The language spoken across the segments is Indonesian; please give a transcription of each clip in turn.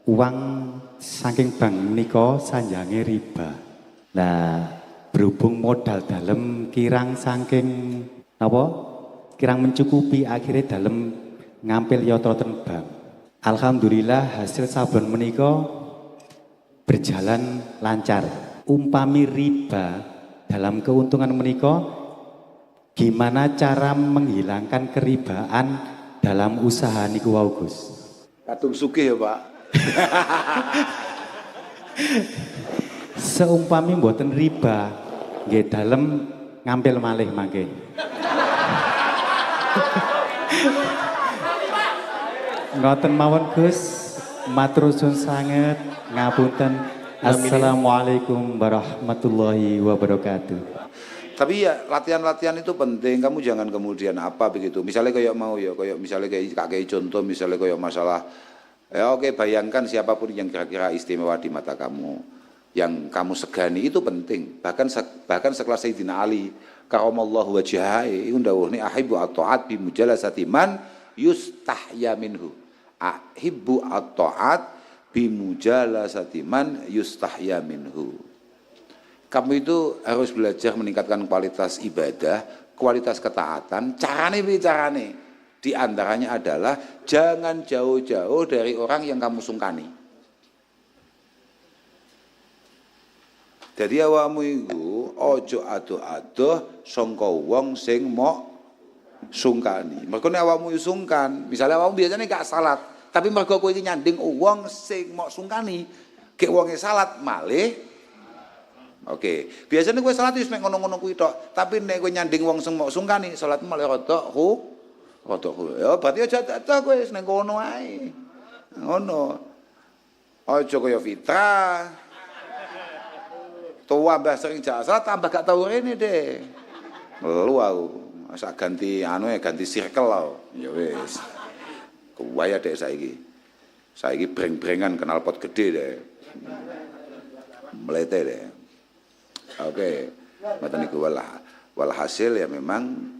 uang saking bank menika sanjange riba. Nah, berhubung modal dalem kirang saking napa? Kirang mencukupi akhirnya dalem ngampil yatra ten bank. Alhamdulillah hasil saben menika berjalan lancar. Umpami riba dalam keuntungan menika, gimana cara menghilangkan keribaan dalam usaha niku wau Gus? Katung sugih ya Pak. Seumpami mboten riba, nggih dalem ngampil malih mangke. Ngoten mawon Gus, matur suwun sanget, ngapunten. Assalamualaikum warahmatullahi wabarakatuh. Tapi ya latihan-latihan itu penting. Kamu jangan kemudian apa begitu. Misalnya kayak mau ya, kayak misalnya kayak contoh, misalnya kayak masalah. Ya oke, bayangkan siapapun yang kira-kira istimewa di mata kamu, yang kamu segani itu penting. Bahkan sekelas Sayyidina Ali, karamallahu wajhahi, undawuhni ahibbu at-ta'at bi mujalasati man yustahya minhu. Ahibbu at-ta'at bi mujalasati man yustahya minhu. Kamu itu harus belajar meningkatkan kualitas ibadah, kualitas ketaatan. Carane. Di antaranya adalah jangan jauh-jauh dari orang yang kamu sungkani. Jadi awakmu iku ojo adoh-adoh sangka wong sing mok sungkani. Mergo nek awakmu sungkan, misalnya awakmu biasanya gak salat, tapi mergo kowe iki nyanding wong sing mok sungkani, gek wonge salat malih. Oke, biasanya kowe salat wis mek ngono-ngono kuwi tok, tapi nek kowe nyanding wong sing mok sungkani, salatmu malih rada ya berarti aja dadah kowe wis ning kono ae. Ngono. Aja kaya fitrah. Tua mbah sering jasa tambah gak tau rene deh. Lu aku. Sak ganti ganti circle lho. Ya wis. Kuwaya deh saiki. Saiki breng-brengan kenal pot gede deh. Melete deh. Oke. Mboten niku walhasil ya memang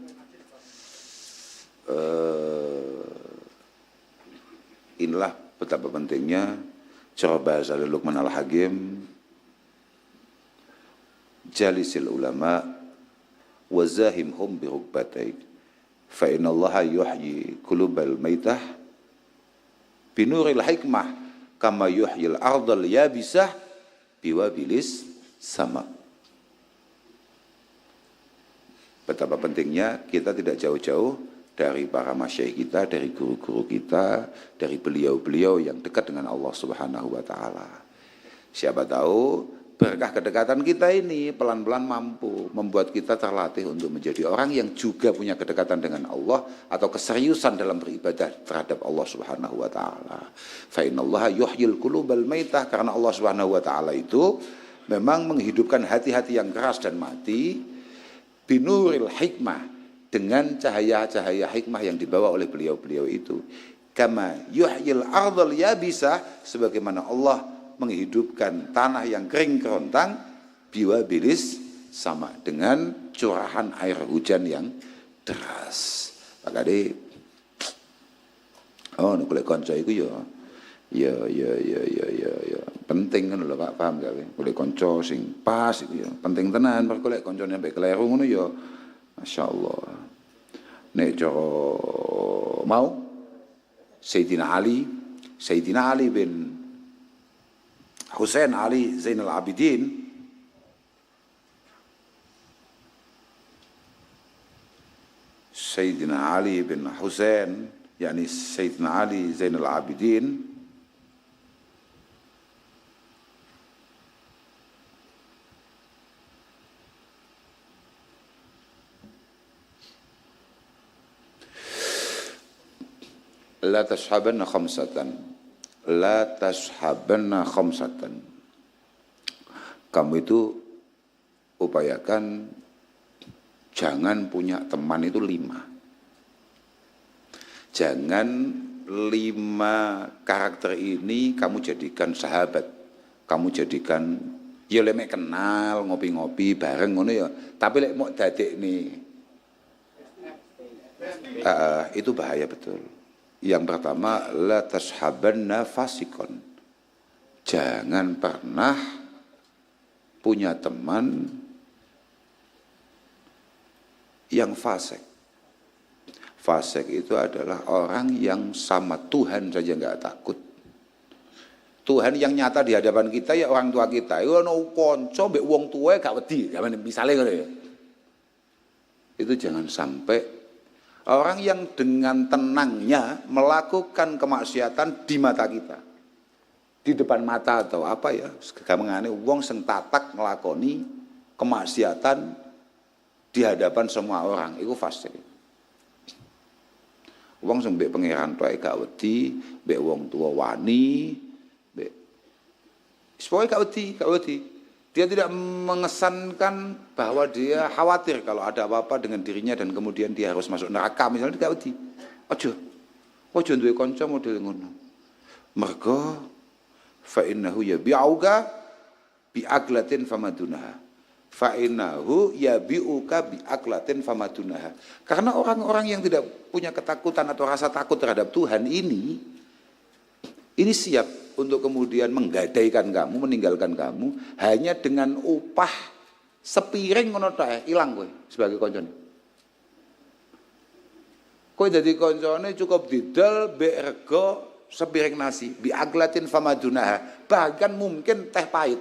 inilah betapa pentingnya cara bahasa Luqman Al-Hakim, jalisil ulama wazahimhum birukbatain fa innallaha yuhyi qulubal maitah binuril hikmah kama yuhyil ardal yabisah biwabilis sama. Betapa pentingnya kita tidak jauh-jauh dari para masyayikh kita, dari guru-guru kita, dari beliau-beliau yang dekat dengan Allah Subhanahu wa taala. Siapa tahu berkah kedekatan kita ini pelan-pelan mampu membuat kita terlatih untuk menjadi orang yang juga punya kedekatan dengan Allah atau keseriusan dalam beribadah terhadap Allah Subhanahu wa taala. Fa innallaha yuhyil qulubal maitah, karena Allah Subhanahu wa taala itu memang menghidupkan hati-hati yang keras dan mati binuril hikmah, dengan cahaya-cahaya hikmah yang dibawa oleh beliau-beliau itu. Kama yuhyil ardhal yabisah, sebagaimana Allah menghidupkan tanah yang kering kerontang biwabilis sama, dengan curahan air hujan yang deras. Maka nukulek kanca iku ya penting kan lho Pak, paham gak kowe? Golek kanca sing pas iku ya penting tenan. Mergo lek kancane mbek kleru ngono ya masyaallah. Nek cara mau Sayyidina Ali bin Husain Ali Zainal Abidin Sayyidina Ali bin Husain, yakni Sayyidina Ali Zainal Abidin la tashabanna khamsatan. Kamu itu upayakan jangan punya teman itu 5. Jangan 5 karakter ini kamu jadikan sahabat. Kamu jadikan ya lek kenal ngopi-ngopi bareng ngono ya. Tapi lek mau dadekne itu bahaya betul. Yang pertama, la tashabanna fasikon. Jangan pernah punya teman yang fasik. Fasik itu adalah orang yang sama Tuhan saja nggak takut. Tuhan yang nyata di hadapan kita ya orang tua kita. Iku ono kanca mbek wong tuwa gak wedi, misale ngono ya. Itu jangan sampai orang yang dengan tenangnya melakukan kemaksiatan di mata kita. Di depan mata atau apa ya, gamengane wong sing tatak nglakoni kemaksiatan di hadapan semua orang, itu fasik. Wong sing mbek pangeran tok gak wedi, mbek wong tua wani, mbek sepoe gak wedi. Dia tidak mengesankan bahwa dia khawatir kalau ada apa-apa dengan dirinya dan kemudian dia harus masuk neraka misalnya, gak wedi. Ojo duwe kanca model ngono. Mergo fa innahu yabi'uka bi aqlatin famadunaha. Fa innahu yabi'uka bi aqlatin famadunaha. Karena orang-orang yang tidak punya ketakutan atau rasa takut terhadap Tuhan ini siap untuk kemudian menggadaikan kamu, meninggalkan kamu hanya dengan upah sepiring ngono tok ilang kowe sebagai koncone. Kowe dadi koncone cukup didol mbek rega sepiring nasi, bi aglatin famadunaha, bahkan mungkin teh pahit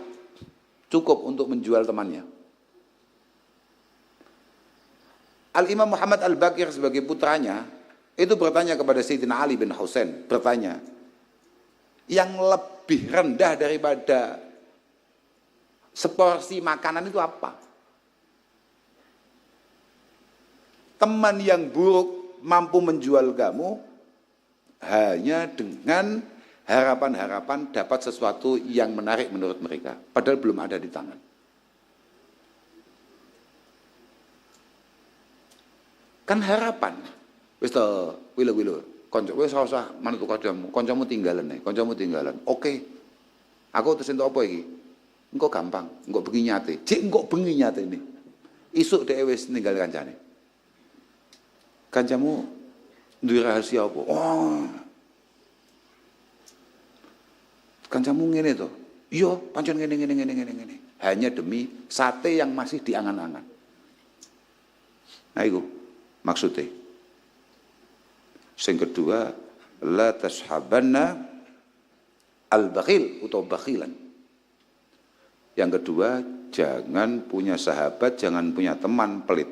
cukup untuk menjual temannya. Al-Imam Muhammad Al-Baqir sebagai putranya itu bertanya kepada Sayyidina Ali bin Husain, bertanya, yang lebih rendah daripada seporsi makanan itu apa? Teman yang buruk mampu menjual kamu hanya dengan harapan-harapan dapat sesuatu yang menarik menurut mereka, padahal belum ada di tangan. Kan harapan. Wis to, wilo-wilo. Kanca kowe usah manut kancamu tinggalan. Oke. Aku terus entuk apa iki? Engko gampang, engko bengi nyate. Jek engko bengi nyatene. Isuk dhek wis ninggal kancane. Kancamu duwe rahasia apa? Oh. Kancamu ngene to. Iya, pancen ngene. Hanya demi sate yang masih diangan-angan. Nah iku maksudnya. Yang kedua, la tashabanna al-bakhil atau bakhilan. Yang kedua, jangan punya sahabat, jangan punya teman pelit.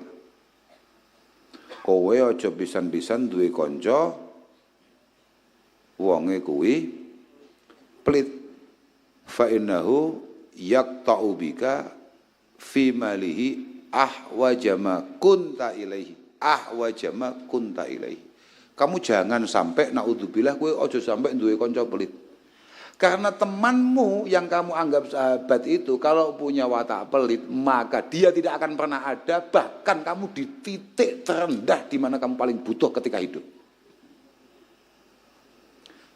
Kowe aja pisan-pisan duwe kanca wonge kuwi pelit. Fa innahu yaqta'u bika fi malihi ahwajama kunta ilaihi. Kamu jangan sampai naudzubillah kowe aja sampai duwe kanca pelit. Karena temanmu yang kamu anggap sahabat itu kalau punya watak pelit, maka dia tidak akan pernah ada, bahkan kamu di titik terendah di mana kamu paling butuh ketika hidup.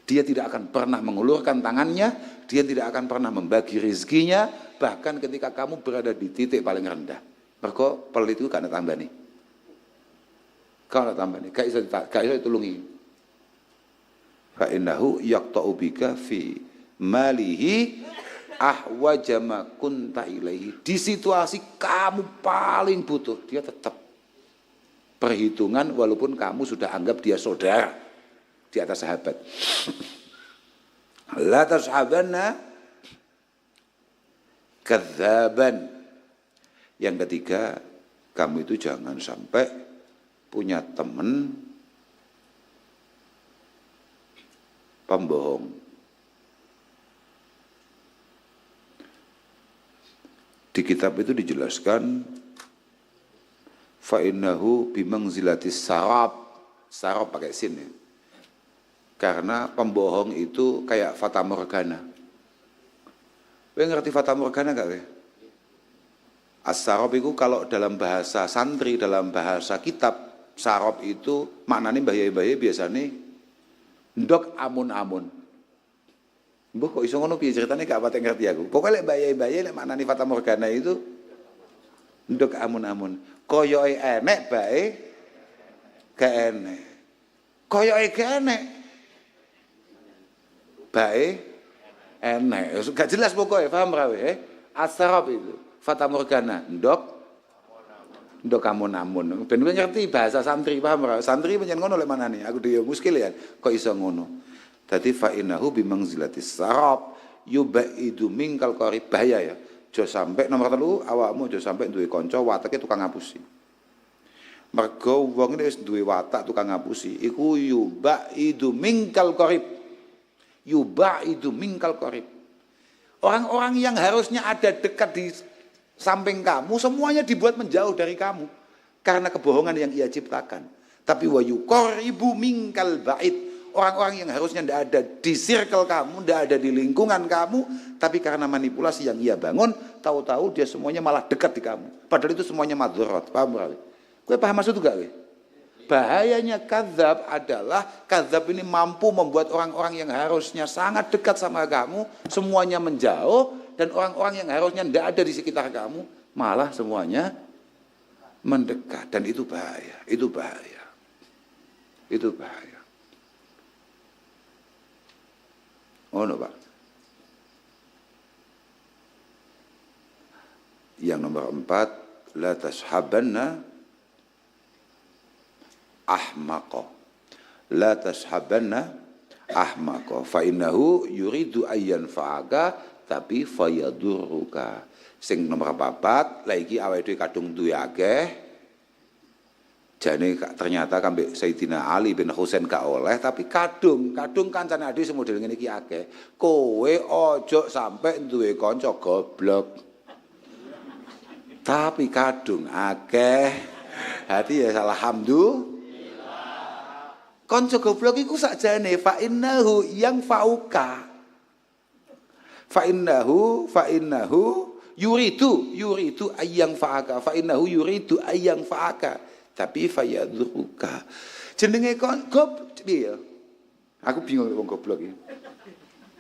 Dia tidak akan pernah mengulurkan tangannya, dia tidak akan pernah membagi rezekinya, bahkan ketika kamu berada di titik paling rendah. Mergo pelit itu gak ada tambah nih. Kalau tambah nih, gak iso ditulungi. Fa innahu yaqta'u bika fi malihi ahwajama kunta ilaihi. Di situasi kamu paling butuh, dia tetap perhitungan walaupun kamu sudah anggap dia saudara di atas sahabat. La tashabanna kadzaban. Yang ketiga, kamu itu jangan sampai punya teman pembohong. Di kitab itu dijelaskan fa innahu bimangzilatis sarab. Sarab pakai sin ya. Karena pembohong itu kayak fata morgana. Kowe ngerti fata morgana gak kowe? As-sarab itu kalau dalam bahasa santri, dalam bahasa kitab, sarab itu maknanya bahaya-bahaya biasanya ndok amun-amun. Mbah kok iso ngono piye ceritane gak pati ngerti aku. Pokoknya lek bahaya-bahaya lek maknanya fata morgana itu ndok amun-amun. Koyoke enek bae gak enek. Koyoke gak enek bae Enek, gak jelas pokoknya, paham rawe? Asrab itu, fata morgana, ndok kamu namun. Ben ngerti bahasa santri, paham rawe? Santri pancen ngono lek manane, aku dhewe muskil ya, kok iso ngono. Dadi fa innahu bimangzilatis sarab yubaidu mingkal qarib, bahaya ya. Aja sampe nomor 3 awakmu aja sampe duwe kanca wateke tukang ngapusi. Mergo wong iki wis duwe watak tukang ngapusi, iku yubaidu mingkal qarib. Yubaidu mingkal qarib. Orang-orang yang harusnya ada dekat di samping kamu, semuanya dibuat menjauh dari kamu karena kebohongan yang ia ciptakan. Tapi wa yuqaribu mingkal ba'id. Orang-orang yang harusnya tidak ada di circle kamu, tidak ada di lingkungan kamu, tapi karena manipulasi yang ia bangun, tahu-tahu dia semuanya malah dekat di kamu. Padahal itu semuanya madzarat. Paham kali? Kowe paham maksud gak kowe? Bahayanya kadzab adalah kadzab ini mampu membuat orang-orang yang harusnya sangat dekat sama kamu semuanya menjauh, dan orang-orang yang harusnya tidak ada di sekitar kamu malah semuanya mendekat, dan itu bahaya, itu bahaya. Itu bahaya. Oh no, Pak. Yang nomor 4, la tashabanna ahmaqa. La tashabanna ahmaqa fa innahu yuridu ayyan fa'aka tapi fayadurruka. Sing nomor 4, la iki awake dhewe kadung duwe akeh. Jane ternyata kambek Sayyidina Ali bin Husain gak oleh, tapi kadung kancane ade sing model ngene iki akeh. Kowe ojo sampe duwe kanca goblok. Tapi kadung akeh. Hati ya salah hamdu. Kanca goblok iku sakjane fa innahu yang fauka. Fa innahu yuridu ayyang faaka. Fa innahu yuridu ayyang faaka. Tapi fayadzuka. Jenenge kon goblok piye? Aku bingung wong goblok iki.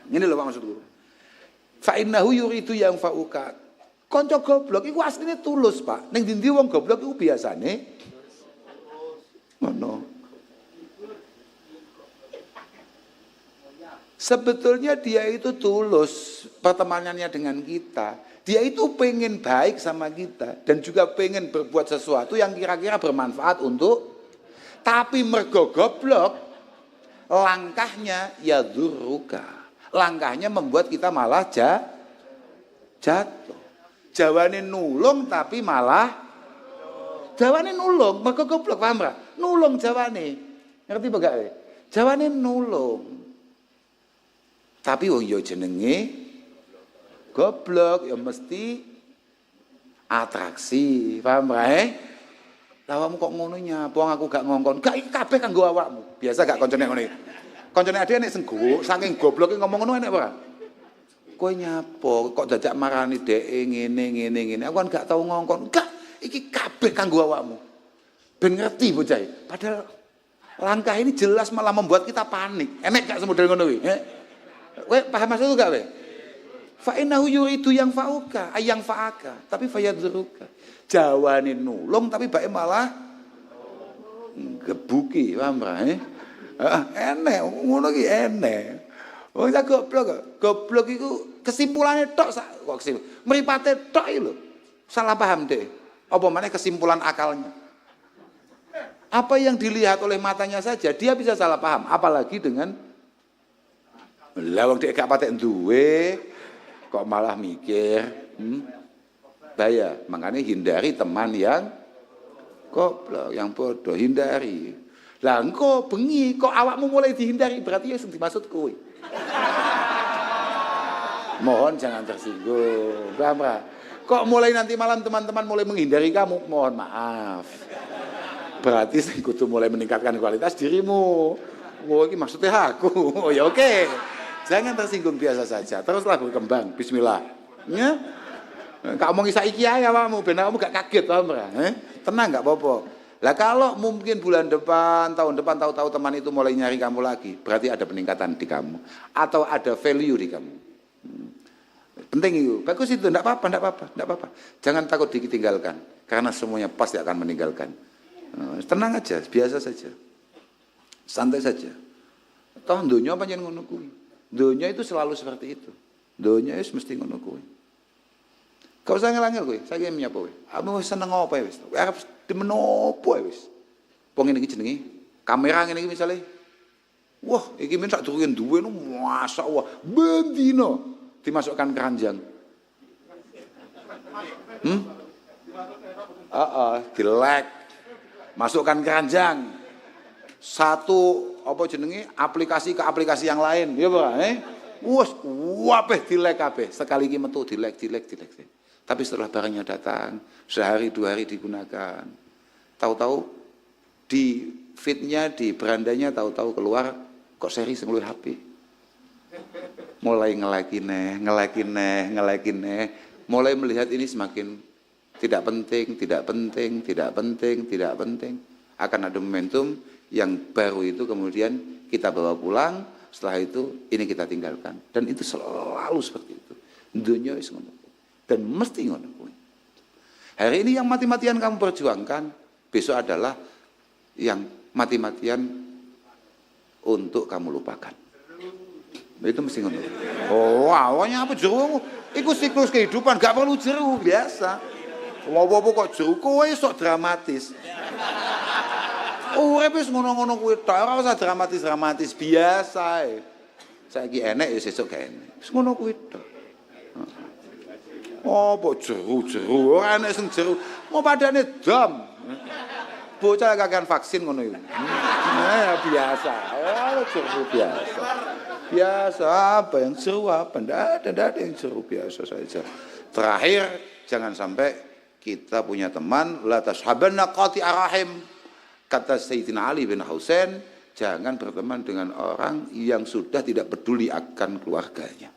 Ngene lho Pak maksudku. Fa innahu yuridu yang fauka. Kanca goblok iku asline tulus, Pak. Ning ndi wong goblok iku biasane ngono. Sebetulnya dia itu tulus pertemanannya dengan kita. Dia itu pengen baik sama kita dan juga pengen berbuat sesuatu yang kira-kira bermanfaat untuk, tapi mergo goblok, langkahnya yadzuruka. Langkahnya membuat kita malah jatuh. Jawane nulung tapi malah jawane nulung, mergo goblok, paham ra? Nulung jawane. Ngerti apa gak? Jawane nulung. Tapi wong yo jenenge goblok ya mesti atraksi, paham ra? Lawamu kok ngono nyapa, aku gak ngongkon. Gak iki kabeh kanggo awakmu. Biasa gak koncone ngene. Koncone ade nek senggo, saking gobloke ngomong ngono enek ora? Kowe nyapa kok dadak marani dheke ngene. Aku kan gak tau ngongkon. Gak, iki kabeh kanggo awakmu. Ben ngerti bocah. Padahal langkah ini jelas malah membuat kita panik. Enek gak semodel ngono kuwi? Kowe paham maksudku gak kowe? Fa innahu yuridu yang fauka, ayang faaka, tapi fayadzuruka. Jawane nulung tapi bae malah gebuki, paham ra? Enek ngono ki enek. Wong sak goblok iku kesimpulane tok kok mripate tok iki lho. Salah paham deh. Apa maneh kesimpulan akalnya. Apa yang dilihat oleh matanya saja dia bisa salah paham, apalagi dengan lawang dek gak patek duwe kok malah mikir. Bahaya. Makanya hindari teman yang goblok, yang bodoh, hindari. Lah engko bengi kok awakmu mulai dihindari, berarti ya sing dimaksud kowe. Mohon jangan tersinggung. Paham ra? Kok mulai nanti malam teman-teman mulai menghindari kamu, mohon maaf. Berarti sing kudu mulai meningkatkan kualitas dirimu. Oh iki maksudnya aku. Oh ya oke. Jangan tersinggung, biasa saja. Teruslah berkembang. Bismillah. Ya. Kak omong saiki ae awakmu ben awakmu gak kaget, paham ora? Tenang gak apa-apa. Lah kalau mungkin bulan depan, tahun depan tahu-tahu teman itu mulai nyari kamu lagi, berarti ada peningkatan di kamu atau ada value di kamu. Penting itu. Bagus itu, enggak apa-apa. Jangan takut ditinggalkan karena semuanya pasti akan meninggalkan. Tenang aja, biasa saja. Santai saja. Toh dunia pancen ngono kuwi. Dunia itu selalu seperti itu. Donya wis mesti ngono kuwi. Gak usah ngelangil kowe, saiki menyapa kowe. Aku wis seneng apa wis. Arep demen apa wis. Wong ngene iki jenenge kamera ngene iki misale. Wah, iki men sak durunge duwe no masyaallah. Bendino dimasukkan keranjang. Dilek. Masukkan keranjang. Satu apa jenenge aplikasi ke aplikasi yang lain, ya Pak, Wes wabeh dilek kabeh. Sekali iki metu dilek. Tapi setelah barangnya datang, sehari 2 hari digunakan. Tahu-tahu di feed-nya, di berandanya tahu-tahu keluar kok seri sing luwih HP. Mulai ngelaki neh. Mulai melihat ini semakin tidak penting. Akan ada momentum yang baru itu kemudian kita bawa pulang, setelah itu ini kita tinggalkan. Dan itu selalu seperti itu. Dunia wis ngono. Dan mesti ngono kuwi. Hari ini yang mati-matian kamu perjuangkan, besok adalah yang mati-matian untuk kamu lupakan. Itu mesti ngono. Oh, awalnya apa jeru? Iku siklus kehidupan, gak perlu jeru, biasa. Apa-apa kok jeru, kowe sok dramatis. Urip wis ngono-ngono kuwi tok, ora usah dramatis-dramatis, biasa ae. Saiki enek ya sesuk gak enek. Wis ngono kuwi tok. Apa jeru, ora enek sing jeru. Mau padane dom. Bocah kakean vaksin ngono iku. Biasa. Jeru biasa. Biasa apa yang jeru apa? Ndak ada yang jeru, biasa saja. Terakhir, jangan sampai kita punya teman la tashabanna qati'a rahim. Kata Sayyidina Ali bin Husain, jangan berteman dengan orang yang sudah tidak peduli akan keluarganya.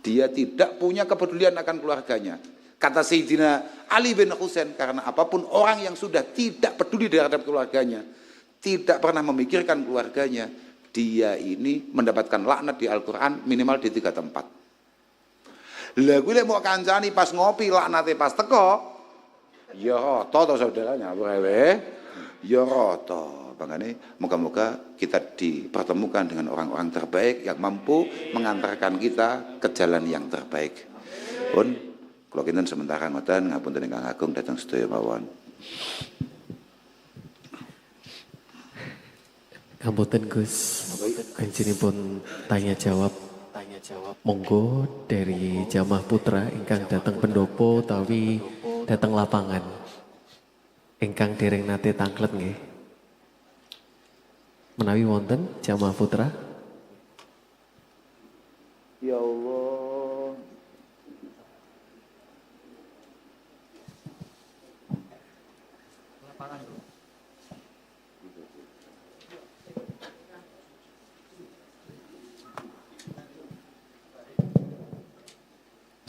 Dia tidak punya kepedulian akan keluarganya. Kata Sayyidina Ali bin Husain, karena apapun orang yang sudah tidak peduli terhadap keluarganya, tidak pernah memikirkan keluarganya, dia ini mendapatkan laknat di Al-Quran minimal di 3 tempat. Lah kuwi lek mau kancani pas ngopi laknate pas teko, ya rata to saudaranya, ya rata. Makanya moga-moga kita dipertemukan dengan orang-orang terbaik yang mampu mengantarkan kita ke jalan yang terbaik. Pun kalau kita sementara ngoten ngapunten ingkang agung datang sedaya mawon. Ngapunten Gus, kanjenipun tanya jawab. Monggo dari Jamaah Putra ingkang datang pendopo utawi datang lapangan. Ingkang dereng nate tangklet nggih. Menawi wonten Jamaah Putra. Ya Allah.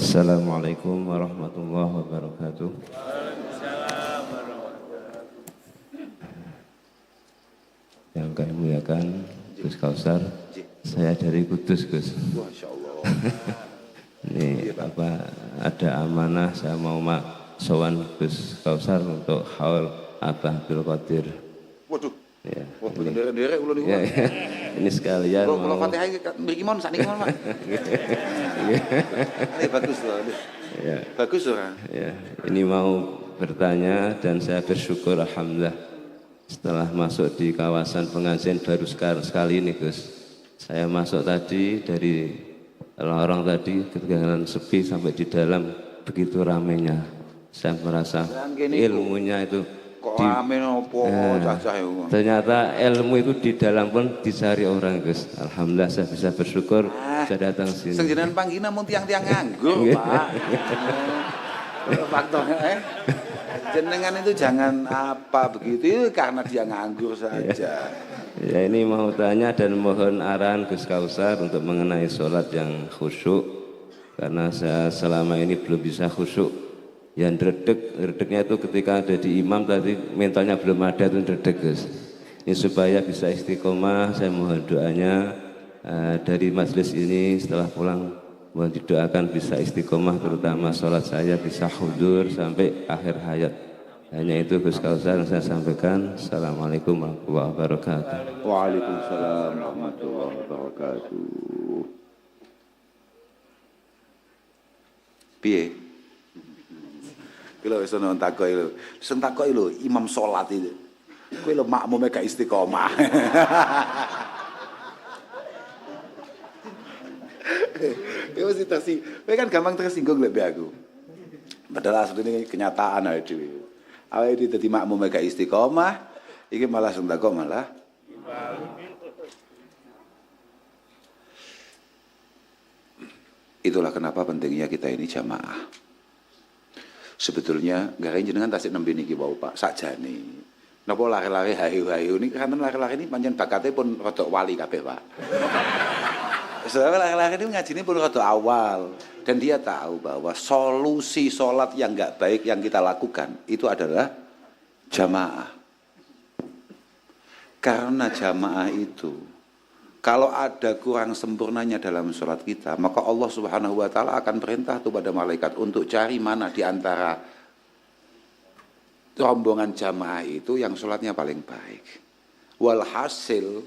Assalamualaikum warahmatullahi wabarakatuh. Yang kami muliakan Gus Kausar, saya dari Kudus Gus. Masya Allah. Ini apa ada amanah saya mau sowan Gus Kausar untuk haul Abah Abdul Qadir. Waduh. Ya, wah derek-derek ulo niku. Ya, ini sekalian kalau mau. Fatihah mriki mon sakniki mon, Pak. Ini bagus loh. Ya. Bagus ora? Ya, ini mau bertanya dan saya bersyukur alhamdulillah setelah masuk di kawasan pengajian baru sekali ini Gus. Saya masuk tadi dari lorong tadi ketinggalan sepi sampai di dalam begitu ramenya. Saya merasa ilmunya itu kok rame nopo cacah itu. Ternyata ilmu itu di dalam pun dicari orang Gus. Alhamdulillah saya bisa bersyukur bisa datang sini. Sing jenengan panggina mun tiang-tiang nganggur, Pak. Faktornya jenengan itu jangan apa begitu karena dia nganggur saja. Ya ini mau tanya dan mohon arahan Gus Kausar untuk mengenai sholat yang khusyuk karena saya selama ini belum bisa khusyuk. Yang redeknya itu ketika ada di imam tadi mentalnya belum ada itu redek Gus. Ini supaya bisa istiqomah saya mohon doanya dari majelis ini setelah pulang mohon didoakan bisa istiqomah terutama sholat saya bisa hudur sampai akhir hayat. Hanya itu Gus Kausar yang saya sampaikan. Assalamualaikum warahmatullahi wabarakatuh. Waalaikumsalam warahmatullahi wabarakatuh. Piye? Kilo wis ono takoki lho. Sing takoki lho imam salat itu. Kowe lho makmume gak istiqomah. Ya mesti kowe kan gampang tersinggung lebih aku. Padahal asline kenyataan awake dhewe. Awake dhewe dadi makmume gak istiqomah, iki malah sing takok malah itulah kenapa pentingnya kita ini jamaah. Sebetulnya gareng jenengan tasik nembe niki wau Pak, sakjane. Napa lari-lari hayu-hayu niki kan lari-lari ini pancen bakate pun rada wali kabeh, Pak. Soalnya lari-lari ini ngajine pun rada awal dan dia tahu bahwa solusi sholat yang enggak baik yang kita lakukan itu adalah jamaah. Karena jamaah itu kalau ada kurang sempurnanya dalam sholat kita, maka Allah Subhanahu wa Ta'ala akan perintah kepada malaikat untuk cari mana di antara rombongan jamaah itu yang sholatnya paling baik. Walhasil,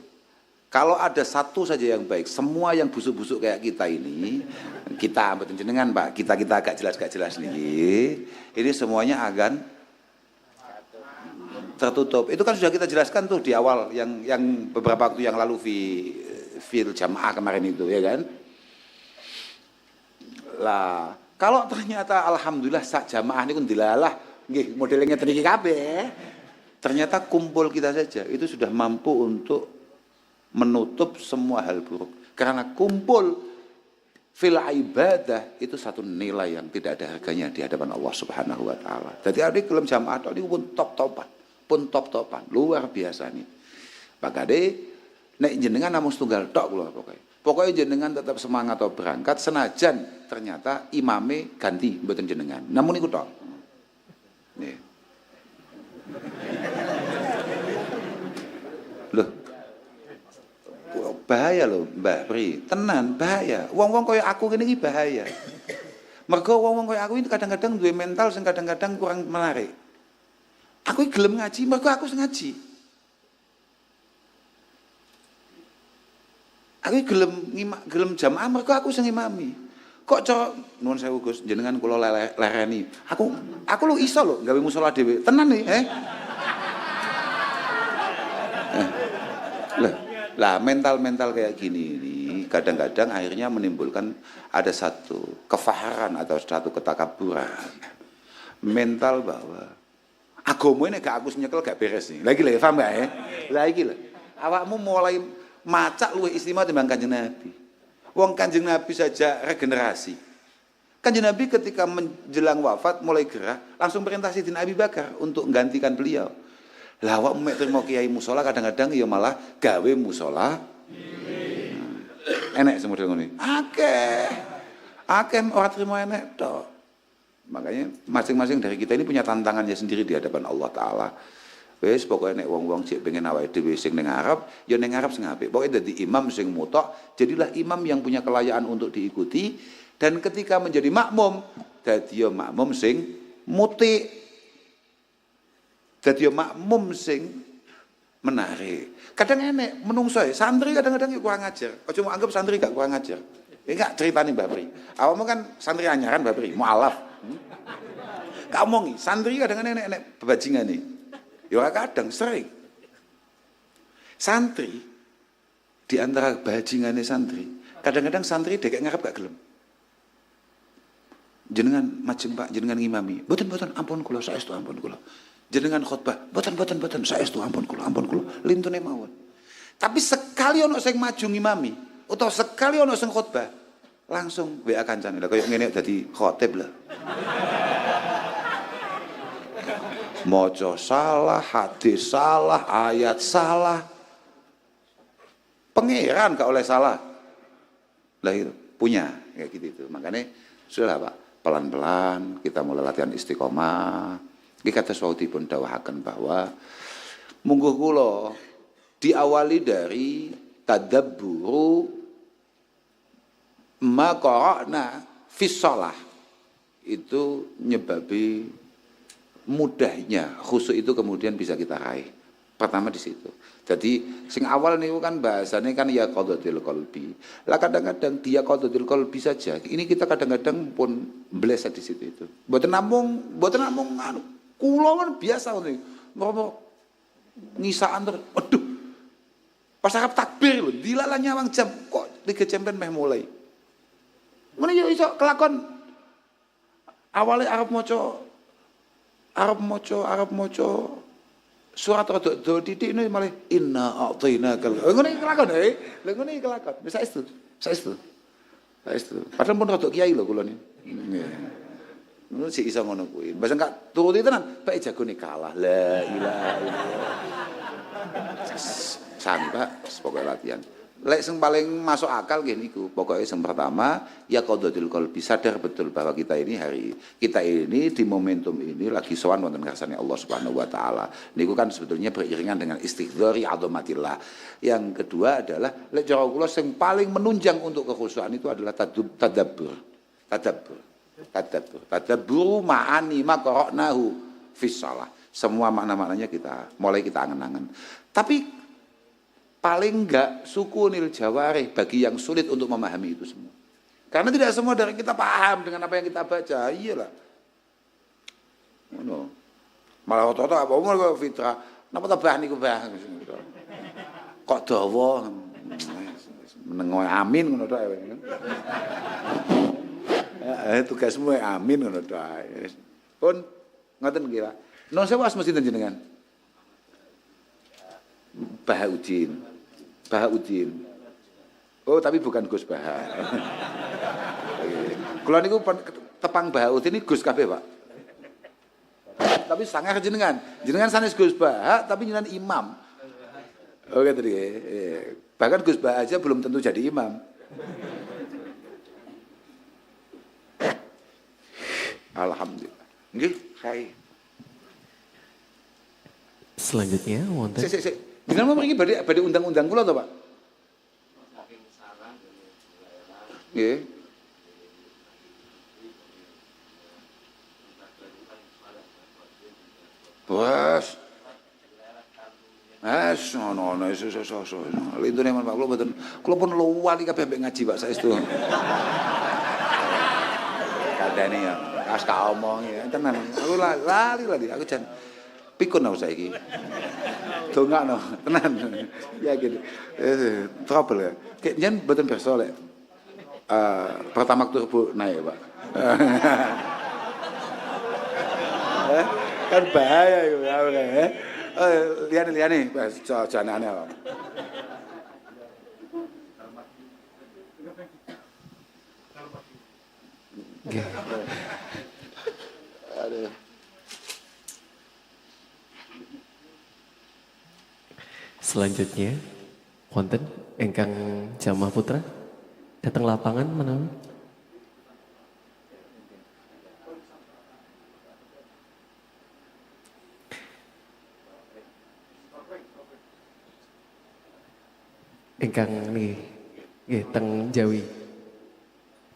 kalau ada satu saja yang baik, semua yang busuk-busuk kayak kita ini, kita ambil jenengan Pak, kita agak jelas nih, ini semuanya akan tertutup. Itu kan sudah kita jelaskan tuh di awal yang beberapa waktu yang lalu fil jamaah kemarin itu ya kan. Lah, kalau ternyata alhamdulillah sak jamaah niku dilalah nggih modelnya triki kabeh. Ternyata kumpul kita saja itu sudah mampu untuk menutup semua hal buruk. Karena kumpul fil ibadah itu satu nilai yang tidak ada harganya di hadapan Allah Subhanahu wa Ta'ala. Jadi ada kelem jamaah ini pun top-topan, luar biasa nih. Pakade nek jenengan namung setunggal tok kula pokoknya jenengan tetap semangat atau berangkat senajan ternyata imame ganti mboten jenengan. Namun niku tok. Nih. Loh. Bahaya loh, Mbak Pri. Tenan bahaya. Wong-wong kaya aku kene iki bahaya. Mergo wong-wong kaya aku ini kadang-kadang duwe mental sing kadang-kadang kurang menarik. Aku gelem ngaji, mergo aku sing ngaji. Aku gelem jamaah, mergo aku sing imami. Kok cara nuwun sewu Gus, jenengan kula lereni. Aku lu iso lho gawe musala dhewe. Tenan nih, Lah mental-mental kayak gini ini kadang-kadang akhirnya menimbulkan ada satu kefaharan atau satu ketakaburan. Mental bahwa agama ini gak aku nyekel gak beres nih. Lagi paham gak ya? Lagi lah. Awakmu mulai macak luwih istimewa timbang Kanjeng Nabi. Wong Kanjeng Nabi saja regenerasi. Kanjeng Nabi ketika menjelang wafat mulai gerah, langsung perintah Sidin Abi Bakar untuk menggantikan beliau. Lah awak mek trimo kiai musala kadang-kadang ya malah gawe musala. Enek semodel ngene. Akeh ora trimo enek tok. Makanya masing-masing dari kita ini punya tantangannya sendiri di hadapan Allah Ta'ala. Wes pokoknya nek wong-wong cek pengen awake dhewe sing ning ngarep, ya ning ngarep sing apik. Pokoke dadi imam sing mutok, jadilah imam yang punya kelayaan untuk diikuti dan ketika menjadi makmum, dadi ya makmum sing muti. Dadi ya makmum sing menarik. Kadang enek menungso santri kadang-kadang kurang ajar. Aja mau anggap santri gak kurang ajar. Enggak ceritane Mbak Pri. Awakmu kan santri anyaran Mbak Pri, mualaf. Gak omongi, santri kadang-kadang enek bebajingan nih. Ya kadang sering. Santri di antara bajingane santri, kadang-kadang santri dekek ngarep gak gelem. Jenengan majeng Pak, jenengan ngimami. Mboten ampun kula, saestu ampun kula. Jenengan khotbah, mboten saestu ampun kula. Lintune mawon. Tapi sekali ono sing maju ngimami, utawa sekali ono sing khotbah, langsung WA kancane. Lah koyo ngene dadi khotib lah. Maca salah, hadis salah, ayat salah. Pangeran gak oleh salah. Lah itu punya kayak gitu itu. Makanya sudah Pak, pelan-pelan kita mulai latihan istiqomah. Iki kados wau-dipun dawuhaken bahwa mungguh kula diawali dari tadabburu ma qara'na fi shalah. Itu nyebabi mudahnya khusyuk itu kemudian bisa kita raih. Pertama di situ. Jadi sing awal niku kan bahasanya kan ya qadhatul qalbi. Lah kadang-kadang dia qadhatul qalbi saja. Ini kita kadang-kadang pun meleset di situ itu. Mboten namung anu kula kan biasa ngono. Mau ngisaan terus. Aduh. Pas arep takbir lho, dilalah nyawang jam kok 3 jam kan meh mulai. Ngono yo iso kelakon awale arep maca surat rada do titik ini malah inna a'tainakal. Ngono iki kelakon lha ngono iki kelakon. Saestu. Padahal pun rada kiai lho kula niki. Ngono sik iso ngono kuwi. Mbah gak turuti tenan, bae jagone kalah. La ilaha illallah. Sampai pokoknya latihan. Lek sing paling masuk akal nggih niku. Pokoknya yang pertama ya qadhatul qalbi, sadar betul bahwa kita ini di momentum ini lagi sowan wonten ngarsane Allah Subhanahu wa taala. Niku kan sebetulnya beriringan dengan istighdari azamatillah. Yang kedua adalah lek cara kula sing paling menunjang untuk kekhusyukan itu adalah tadabbur. Tadabbur ma'ani ma qara'nahu fis shalah. Semua makna-maknanya kita angen-angen. Tapi paling enggak sukunil jawarih bagi yang sulit untuk memahami itu semua. Karena tidak semua dari kita paham dengan apa yang kita baca. Iyalah. Ngono. Malah otot apa umur kok fitrah. Napa tabah niku bah. Kok dawa. Menengoe amin ngono tok ae. Tugasmu amin ngono tok ae. Pun ngoten nggih, Pak. Nun sewu asma sinten jenengan? Bahaudin. Oh, tapi bukan Gus Baha. Kula niku tepang Bahaudin ini Gus kabeh, Pak. Tapi sangar jenengan. Jenengan sanes Gus Baha tapi jenengan imam. Oke tadi. Bahkan Gus Baha aja belum tentu jadi imam. Alhamdulillah. Nggih, saya. Selanjutnya wonten. Jenengan mau pergi badhe undang-undang kula to, Pak? Nggih. Bos. Ono iso. Lintune men Pak kula mboten. Kula pun luwali kabeh mbek ngaji Pak saestu. Kandhane ya, kas ka omong ya tenan. Aku lali aku jan pikun aku saiki. Dongakno, tenan. Ya gitu. Trouble ya. Kayak jan mboten berso lek pertama turbo naik, Pak. Kan bahaya itu ya. Liane, jangan aneh. Selanjutnya wonten ingkang Jamaah Putra datang lapangan menawi. Ingkang nggih teng Jawi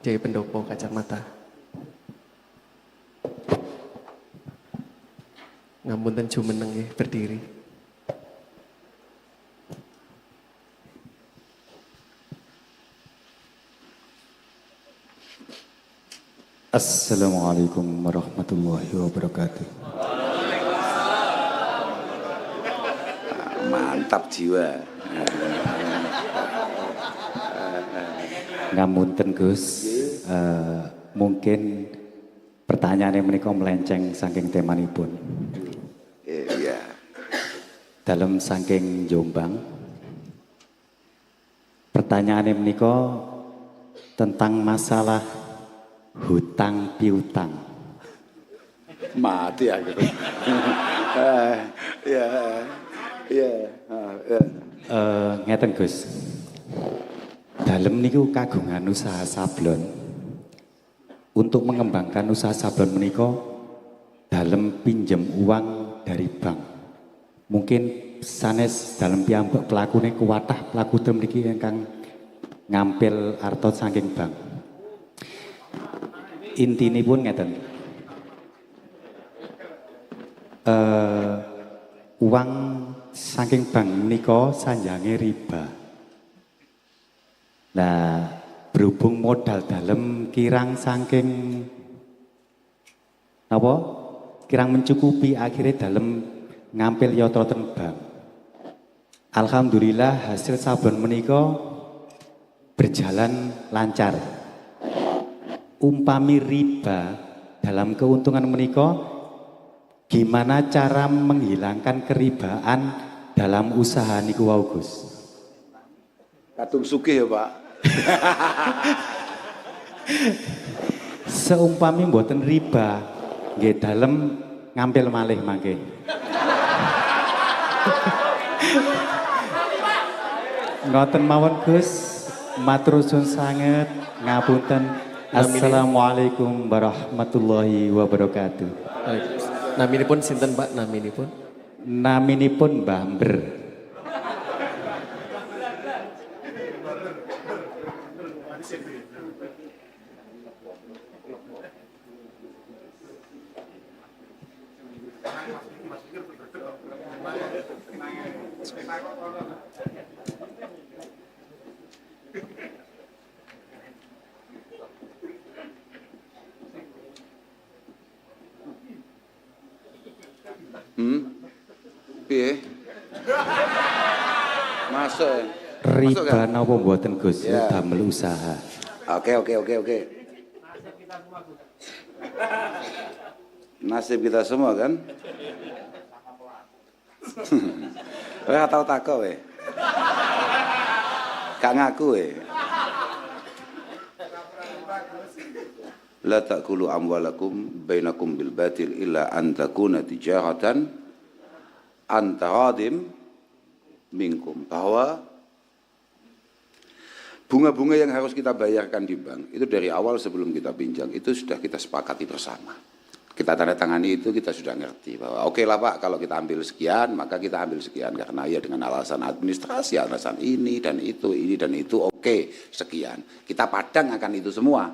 Pendopo Kacamata. Ngapunten jumeneng nggih berdiri. Assalamualaikum warahmatullahi wabarakatuh. Mantap jiwa. Ngapunten Gus, mungkin pertanyaannya menika melenceng saking temanipun. Iya. Dalam saking Jombang, pertanyaannya menika tentang masalah hutang piutang. Mati aku. Iya. Ngeten Gus. Dalem niku kagungan usaha sablon. Untuk mengembangkan usaha sablon menika dalem pinjem uang dari bank. Mungkin sanes dalem piyambak pelakune kuwatah pelaku dem niki ingkang ngampil arta saking bank. Intinipun ngeten. Uang saking bank menika sanjange riba. Nah, berhubung modal dalem kirang saking apa? Kirang mencukupi akhirnya dalem ngampil yatra ten bank. Alhamdulillah hasil sablon menika berjalan lancar. Umpami riba dalam keuntungan menika, gimana cara menghilangkan keribaan dalam usaha niku wau Gus? Kadung sugih ya Pak. Seumpami mboten riba, nggih dalem ngampil malih mangke. Ngoten mawon Gus, matur suwun sanget, ngapunten. Assalamualaikum warahmatullahi wabarakatuh. Naminipun sinten Pak? Naminipun? Naminipun Mbah Mber. Piye? Masuk. Riba napa mboten Gus? Ya. Damel usaha. Oke. Nasib kita semua kan? Weh tau tako weh. Gak ngaku weh. La ta'kulu amwalakum bainakum bil batil illa an takuna tijaratan antaradim minkum. Bahwa bunga-bunga yang harus kita bayarkan di bank itu dari awal sebelum kita pinjam itu sudah kita sepakati bersama. Kita tanda tangani itu kita sudah ngerti bahwa oke lah Pak, kalau kita ambil sekian maka kita ambil sekian karena ya dengan alasan administrasi, alasan ini dan itu oke sekian. Kita padang akan itu semua.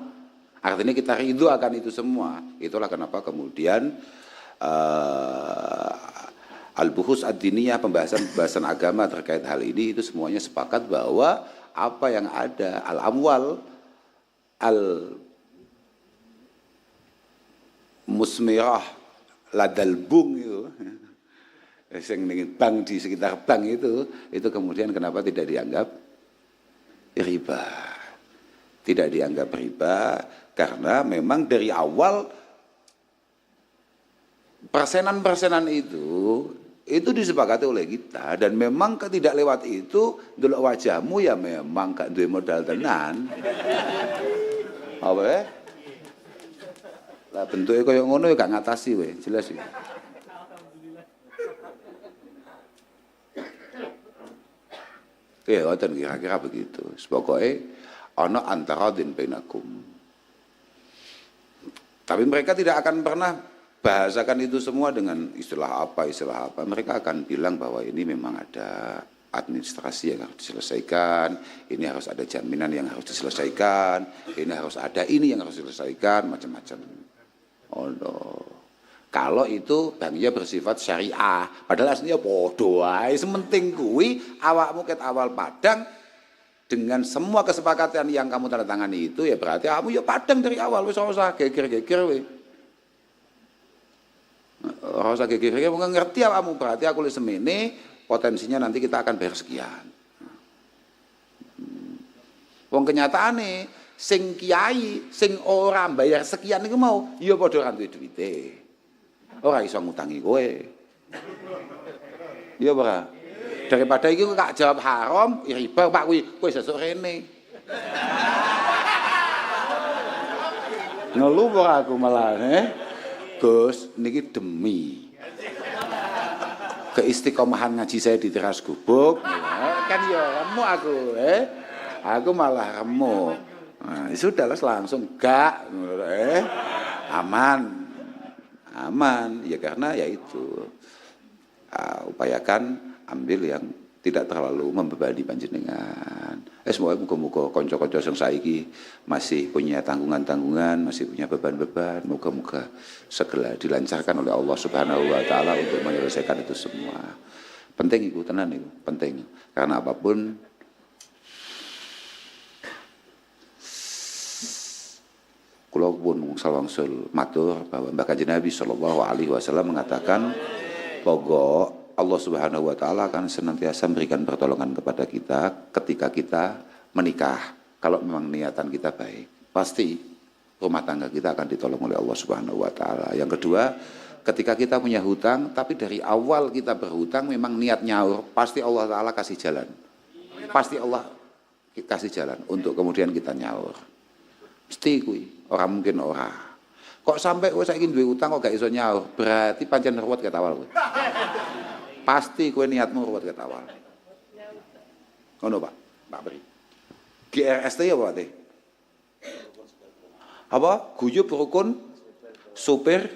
Artinya kita ridho akan itu semua. Itulah kenapa kemudian al-buhus ad-diniyah, pembahasan agama terkait hal ini itu semuanya sepakat bahwa apa yang ada al-amwal al-musmirah ladal bung itu yang bank di sekitar bank itu kemudian kenapa tidak dianggap riba? Tidak dianggap riba karena memang dari awal persenan-persenan itu disepakati oleh kita dan memang tidak lewat itu delok wajahmu ya memang gak duwe modal tenan. Apa ya? Lah bentuknya kaya ngono ya gak ngatasi we, jelas ya. Ya, ngoten kira-kira begitu. Pokoknya ana antaradin bainakum. Tapi mereka tidak akan pernah bahasakan itu semua dengan istilah apa. Mereka akan bilang bahwa ini memang ada administrasi yang harus diselesaikan, ini harus ada jaminan yang harus diselesaikan, ini harus ada ini yang harus diselesaikan, macam-macam. Oh no. Kalau itu banknya bersifat syariah, padahal aslinya podo wae, sementing kuwi awakmu ket awal padang dengan semua kesepakatan yang kamu tanda tangani itu ya berarti kamu ya padang dari awal wis ora usah geger-geger we. Ora usah geger-geger ngerti awakmu berarti aku wis semene potensinya nanti kita akan bayar sekian. Wong kenyataane sing kiai sing ora bayar sekian niku mau ya padha ora duwe duwite. Ora iso ngutangi kowe. Iya ora? Daripada iki kok jawab haram, ya riba Pak kowe sesuk rene. Ngeluh kok aku malah, Gus, niki demi keistiqomahan ngaji saya di teras gubuk, kan ya remuk aku, Aku malah remuk. Nah, sudahlah langsung gak, aman, ya karena ya itu upayakan ambil yang tidak terlalu membebani panjenengan. Semoga muga-muga kanca-kanca sing saiki masih punya tanggungan-tanggungan, masih punya beban-beban, muga-muga segera dilancarkan oleh Allah Subhanahu wa taala untuk menyelesaikan itu semua. Penting itu, tenan itu, penting. Karena apapun kula pun wangsul matur bahwa Kanjeng Nabi sallallahu alaihi wasallam mengatakan bahwa Allah Subhanahu wa taala akan senantiasa memberikan pertolongan kepada kita ketika kita menikah. Kalau memang niatan kita baik, pasti rumah tangga kita akan ditolong oleh Allah Subhanahu wa taala. Yang kedua, ketika kita punya hutang tapi dari awal kita berhutang memang niat nyaur, pasti Allah taala kasih jalan. Pasti Allah kasih jalan untuk kemudian kita nyaur. Mesti kuwi, ora mungkin ora. Kok sampai kowe saiki duwe utang kok gak iso nyaur, berarti pancen ruwet ket awal kowe. Pasti kowe niatmu ruwet ket awal. Ngono Pak, Pak Beri. GRST ya Pak Teh? Apa? Guyub rukun supir.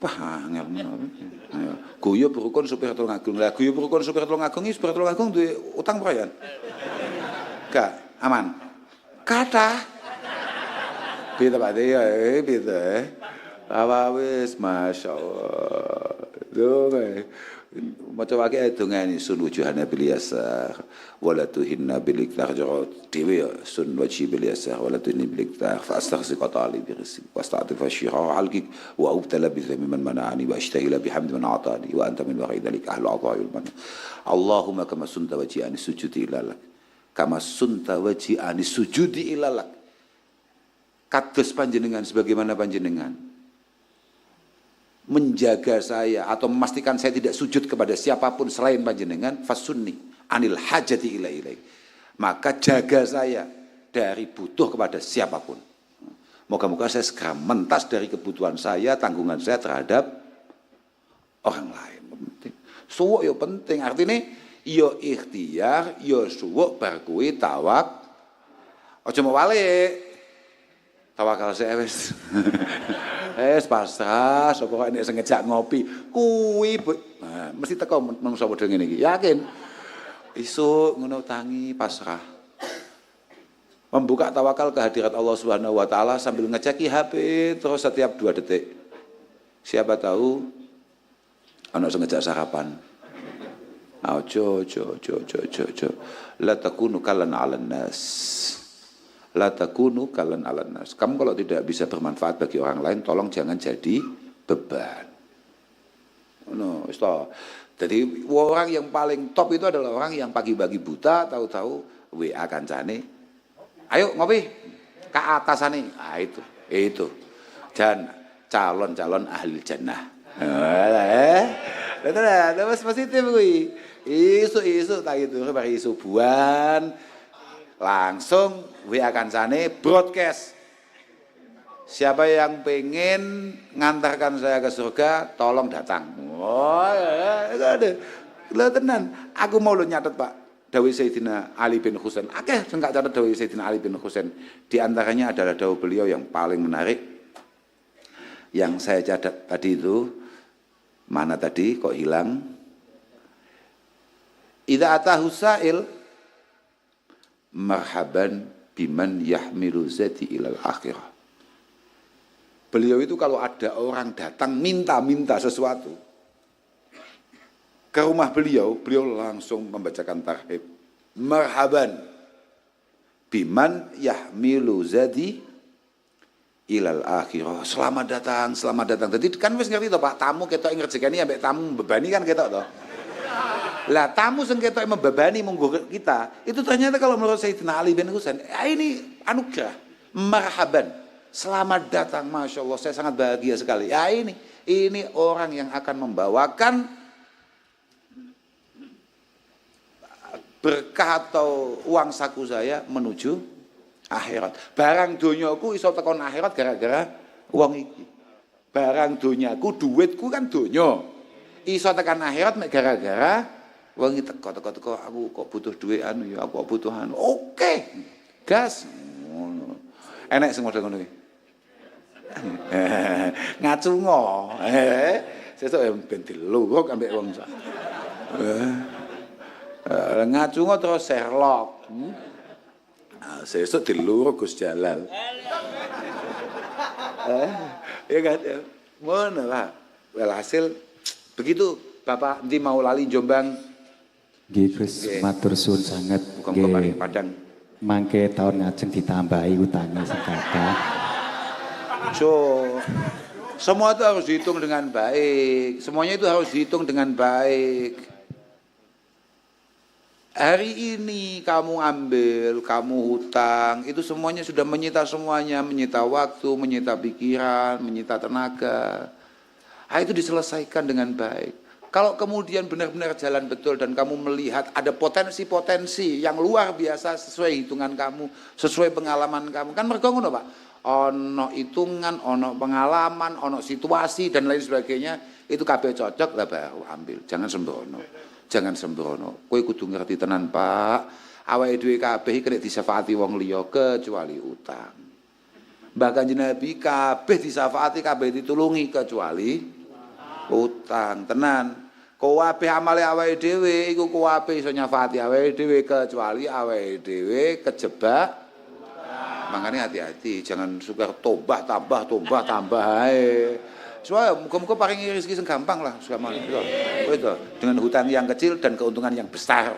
Wah, angel. Guyub rukun supir Tulungagung. Lah guyub rukun supir Tulungagung iki supir Tulungagung duwe utang apa ya? Gak, aman. Kathah. Beda Pak Teh, beda. Apa wis masyaallah. Donge. Maca wae dongane sun wujuhana bil yasar wala tuhinna bil iktar dewe sun wajhi bil yasar wala tuhinna bil iktar fa astaghfiru qatali bi rizqi wasta'tifu syira alki wa ubtala bi dhammi man mana'ani wa ashtahila bi hamdi man atani wa anta min wa'id dalik ahlu ata'il man Allahumma kama sunta wajhi ani sujudi ilalak kama sunta wajhi ani sujudi ilalak kados panjenengan sebagaimana panjenengan menjaga saya atau memastikan saya tidak sujud kepada siapapun selain panjenengan fasunni anil hajati ilai. Maka jaga saya dari butuh kepada siapapun. Moga-moga saya segera mentas dari kebutuhan saya, tanggungan saya terhadap orang lain. Suwuk ya penting, artinya ya ikhtiar, ya suwuk bar kuwi tawak. Aja mau balik. Tawakal saya wis. Pasrah, sapa kok nek sing ngejak ngopi, kuwi nah, mesti teko menungso padha ngene iki. Yakin. Isuk ngono tangi pasrah. Membuka tawakal kehadirat Allah Subhanahu wa taala sambil ngeceki HP terus setiap 2 detik. Siapa tahu ana sing ngejak sarapan. Ojo. La takunu kalan 'alan nas. La takunu kalan 'alan nas. Kamu kalau tidak bisa bermanfaat bagi orang lain, tolong jangan jadi beban. No, jadi orang yang paling top itu adalah orang yang pagi-pagi buta, tahu-tahu WA kancane. Ayo ngopi. Ke atasane. Ah itu. Dan calon-calon ahli jannah. Terus positif kuwi. Isu tak itu bari subuhan. Langsung WA kancane broadcast. Siapa yang pengen ngantarkan saya ke surga, tolong datang. Oh, ya, ada. Lah tenan, aku mau lo nyatet Pak. Dawuh Sayyidina Ali bin Husain. Akeh sing gak catet dawuh Sayyidina Ali bin Husain. Di antaranya adalah dawuh beliau yang paling menarik. Yang saya catat tadi itu mana tadi kok hilang? Idza atahu sa'il marhaban biman yahmilu zati ilal akhirah. Beliau itu kalau ada orang datang minta sesuatu ke rumah beliau langsung membacakan tarhib. Marhaban biman yahmilu zati ilal akhirah. Selamat datang. Jadi kan wis ngerti to Pak, tamu ketok ngrejekani ambek tamu bebani kan ketok to. Lah tamu sing ketok membebani munggo kita, itu ternyata kalau menurut Sayyidina Ali bin Husain, ini anugerah. Marhaban. Selamat datang, Masya Allah, saya sangat bahagia sekali. Ya ini orang yang akan membawakan berkah atau uang saku saya menuju akhirat. Barang donyaku iso tekan akhirat gara-gara uang iki. Barang donyaku, duitku kan donya. Iso tekan akhirat gara-gara wong iki teko aku kok butuh duit ya aku kok butuh Oke. Gas. Ngono. Enek sing model ngono iki. Ngacungo. Sesuk ben diluruk ambek wong sak. Ngacungo terus Sherlock. Sesuk diluruk Gus Jalal. Ya kan. Ngono lah. Walhasil begitu Bapak nanti mau lali Jombang Nggih Gus, matur suwun sanget. Muga-muga paring padang. Mangke tahun ngajeng ditambahi utangnya sing kathah. So, semua itu harus dihitung dengan baik. Semuanya itu harus dihitung dengan baik. Hari ini kamu ambil, kamu hutang, itu semuanya sudah menyita semuanya, menyita waktu, menyita pikiran, menyita tenaga. Itu diselesaikan dengan baik. Kalau kemudian benar-benar jalan betul dan kamu melihat ada potensi-potensi yang luar biasa sesuai hitungan kamu, sesuai pengalaman kamu, kan mergo ngono Pak. Ono hitungan, ono pengalaman, ono situasi dan lain sebagainya, itu kabeh cocok lah baru ambil. Jangan sembrono. Jangan sembrono. Kowe kudu ngerti tenan, Pak. Awake dhewe kabeh iki nek disafaati wong liya kecuali utang. Bahkan Nabi kabeh disafaati, kabeh ditulungi kecuali utang. Tenan. Kabeh amale awake dhewe iku kabeh iso nyafaati awake dhewe kecuali awake dhewe kejebak. Makanya hati-hati, jangan suka tobat tambah ae. Soalnya muka-muka paling rezeki sing gampang lah, itu. Dengan hutang yang kecil dan keuntungan yang besar.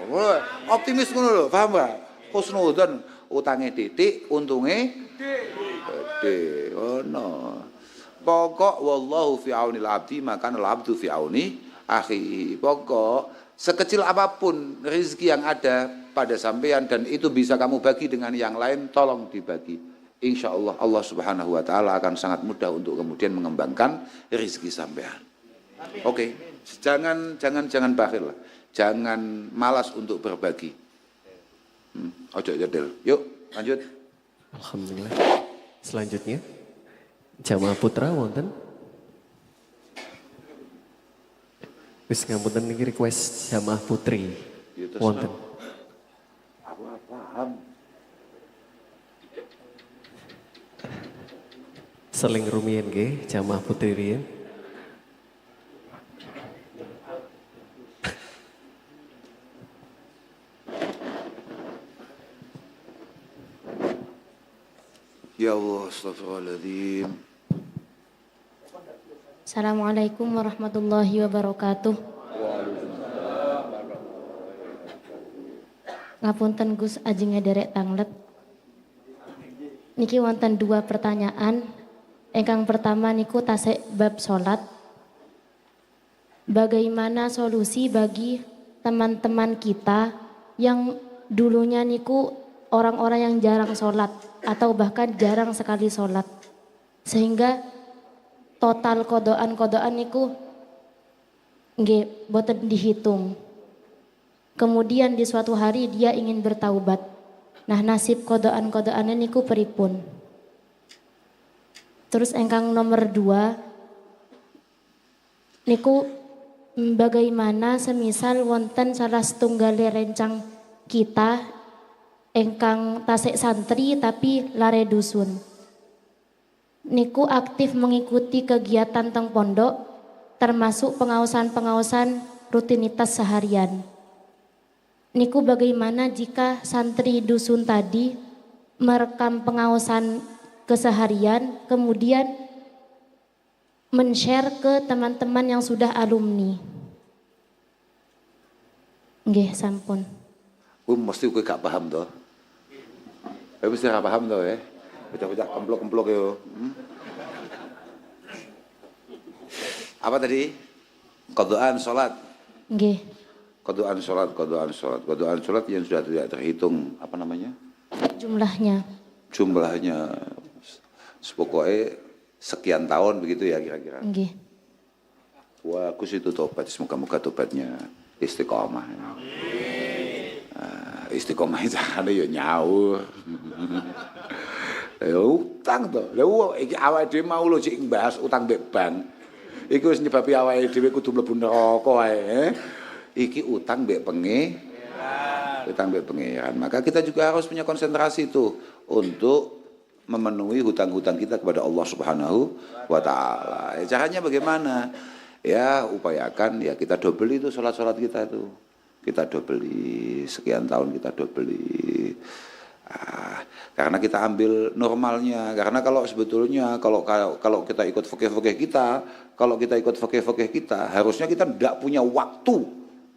Optimis ngono lho, paham Pak? Husnudzon, utangnya titik, untungnya gede. Oh no. Pokok wallahu fi aunil abdi, maka al-abdu fi auni akhi. Pokok sekecil apapun rezeki yang ada pada sampean dan itu bisa kamu bagi dengan yang lain, tolong dibagi. Insya Allah Allah Subhanahu Wa Taala akan sangat mudah untuk kemudian mengembangkan rezeki sampean. Oke, jangan bakhil lah, jangan malas untuk berbagi. Ojo jadil. Yuk lanjut. Alhamdulillah. Selanjutnya jamaah putra wonten. Wis ngapunten niki request jamaah putri wonten. Aku paham. Seling rumiyin nggih jamaah putri riyin. Ya Allah, astagfirullahaladzim. Assalamualaikum warahmatullahi wabarakatuh. Ngapunten Gus ajeng derek tanglet. Niki wonten dua pertanyaan. Engkang pertama niku tasik bab salat. Bagaimana solusi bagi teman-teman kita yang dulunya niku orang-orang yang jarang sholat atau bahkan jarang sekali sholat, sehingga total kodoan niku nggih boten dihitung. Kemudian di suatu hari dia ingin bertaubat. Nah, nasib kodoan-kodoannya niku pripun? Terus engkang nomor 2 niku bagaimana semisal wonten salah setunggale rencang kita engkang tasik santri tapi lare dusun. Niku aktif mengikuti kegiatan teng pondok termasuk pengawasan rutinitas seharian. Niku bagaimana jika santri dusun tadi merekam pengawasan keseharian kemudian men-share ke teman-teman yang sudah alumni. Nggih, sampun. Mesti kowe gak paham toh. Kowe mesti gak paham toh ya. Bocah-bocah kemplok-kemplok yo. Apa tadi? Qadaan salat. Nggih. Qadaan salat yang sudah tidak terhitung apa namanya? Jumlahnya. Pokoknya sekian tahun begitu ya kira-kira. Nggih. Wah, Gus itu tobat, semoga-moga tobatnya istiqomah. Istiqomah itu carane ya nyaur. Ya utang to. Lha iki awake dhewe mau lho sik bahas utang mbek bank. Iku wis nyebabi awake dhewe kudu mlebu neraka ae. Iki utang mbek pangeran. Maka kita juga harus punya konsentrasi itu untuk memenuhi hutang-hutang kita kepada Allah Subhanahu wa Ta'ala. Caranya bagaimana? Ya upayakan ya kita dobeli itu sholat-sholat kita itu. Kita dobeli, sekian tahun kita dobeli. Karena kita ambil normalnya. Karena kalau sebetulnya kalau kita ikut fikih-fikih kita, harusnya kita tidak punya waktu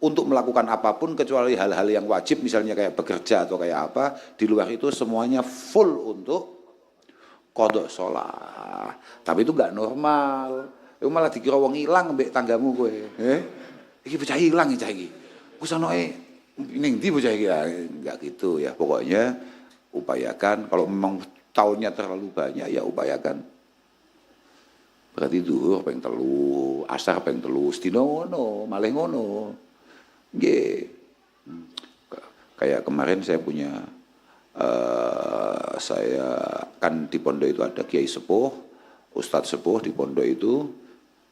untuk melakukan apapun kecuali hal-hal yang wajib, misalnya kayak bekerja atau kayak apa, di luar itu semuanya full untuk qadha sholat. Tapi itu nggak normal. Itu malah dikira wong ilang mbek tanggamu kowe. Iki bocah ilang iki cah iki. Ku sonoe ning ndi bocah iki ya, enggak gitu ya. Pokoknya upayakan kalau memang tahunnya terlalu banyak ya upayakan. Berarti zuhur ping 3, asar ping 3, sedina ngono, malih ngono. Nggih. Kayak kemarin saya punya saya kan di pondok itu ada kiai sepuh, ustadz sepuh di pondok itu.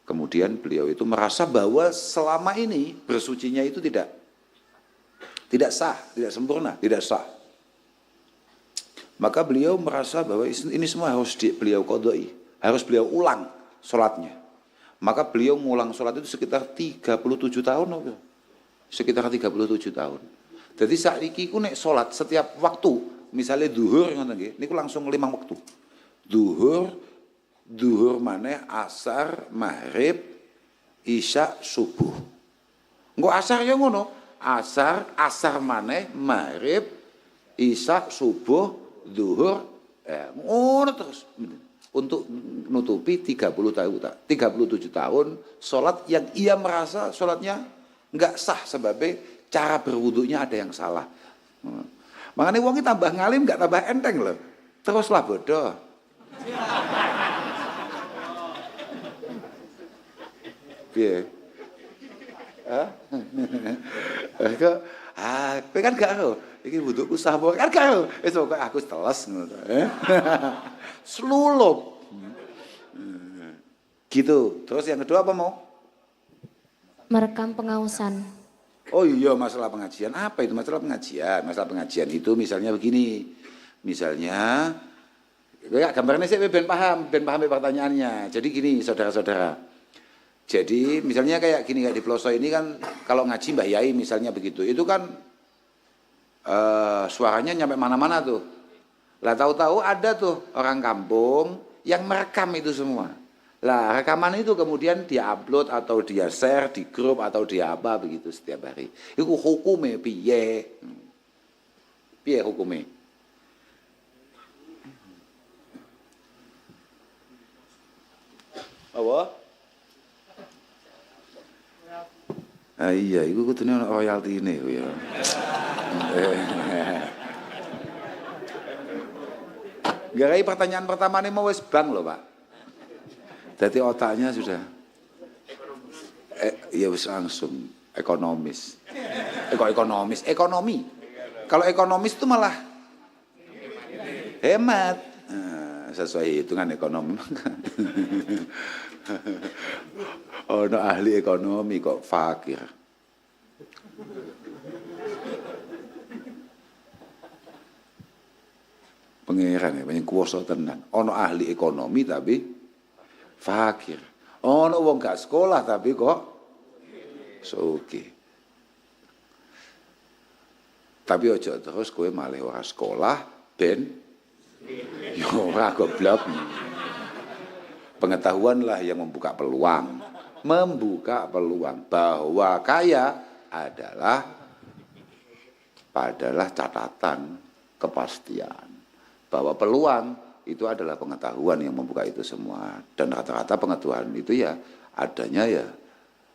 Kemudian beliau itu merasa bahwa selama ini bersucinya itu tidak sah, tidak sempurna, tidak sah. Maka beliau merasa bahwa ini semua harus beliau qadai, harus beliau ulang sholatnya. Maka beliau ngulang sholat itu sekitar 37 tahun. Sekitar 37 tahun. Jadi saat ini ku nek sholat setiap waktu, misalnya zuhur ngoten nggih, niku langsung 5 waktu. Zuhur maneh, asar, maghrib, isya, subuh. Engko asar ya ngono, asar maneh, maghrib, isya, subuh, zuhur, ngono terus. Untuk nutupi 37 tahun sholat yang ia merasa sholatnya enggak sah sebabnya cara berwudunya ada yang salah. Makanya wong tambah ngalim enggak tambah enteng loh. Teruslah bodoh. Piye? Kowe kan gak karo. Iki wuduku sah apa kan karo. Wis kok aku teles ngono. Slulup. Gitu. Terus yang kedua apa mau? Merekam pengausan. Oh iya, masalah pengajian. Apa itu masalah pengajian? Masalah pengajian itu misalnya begini. Misalnya, ya gambarnya saya ben paham pertanyaannya. Jadi gini saudara-saudara. Jadi misalnya kayak gini, kayak di pelosok ini kan kalau ngaji Mbah Yai misalnya begitu. Itu kan suaranya nyampe mana-mana tuh. Lah tahu-tahu ada tuh orang kampung yang merekam itu semua. Lah rekaman itu kemudian dia upload atau dia share di grup atau dia apa begitu setiap hari. Itu hukumnya piye? Piye hukumnya? Apa? Iya, itu kudune ana royaltine ya. Garai pertanyaan pertama ini mau wis bang loh Pak. Jadi otaknya sudah ya wis langsung ekonomis. Ekonomi. Kalau ekonomis itu malah hemat. Sesuai hitungan ekonomi. Ono ahli ekonomi kok fakir. Pengiran ya, banyak kuasa tenan. Ono ahli ekonomi tapi fakir. Ono wong gak sekolah tapi kok sugih. Tapi ojo terus kowe malih ora sekolah ben yo ora goblok. Pengetahuanlah yang membuka peluang bahwa kaya adalah catatan kepastian, bahwa peluang itu adalah pengetahuan yang membuka itu semua, dan rata-rata pengetahuan itu ya adanya ya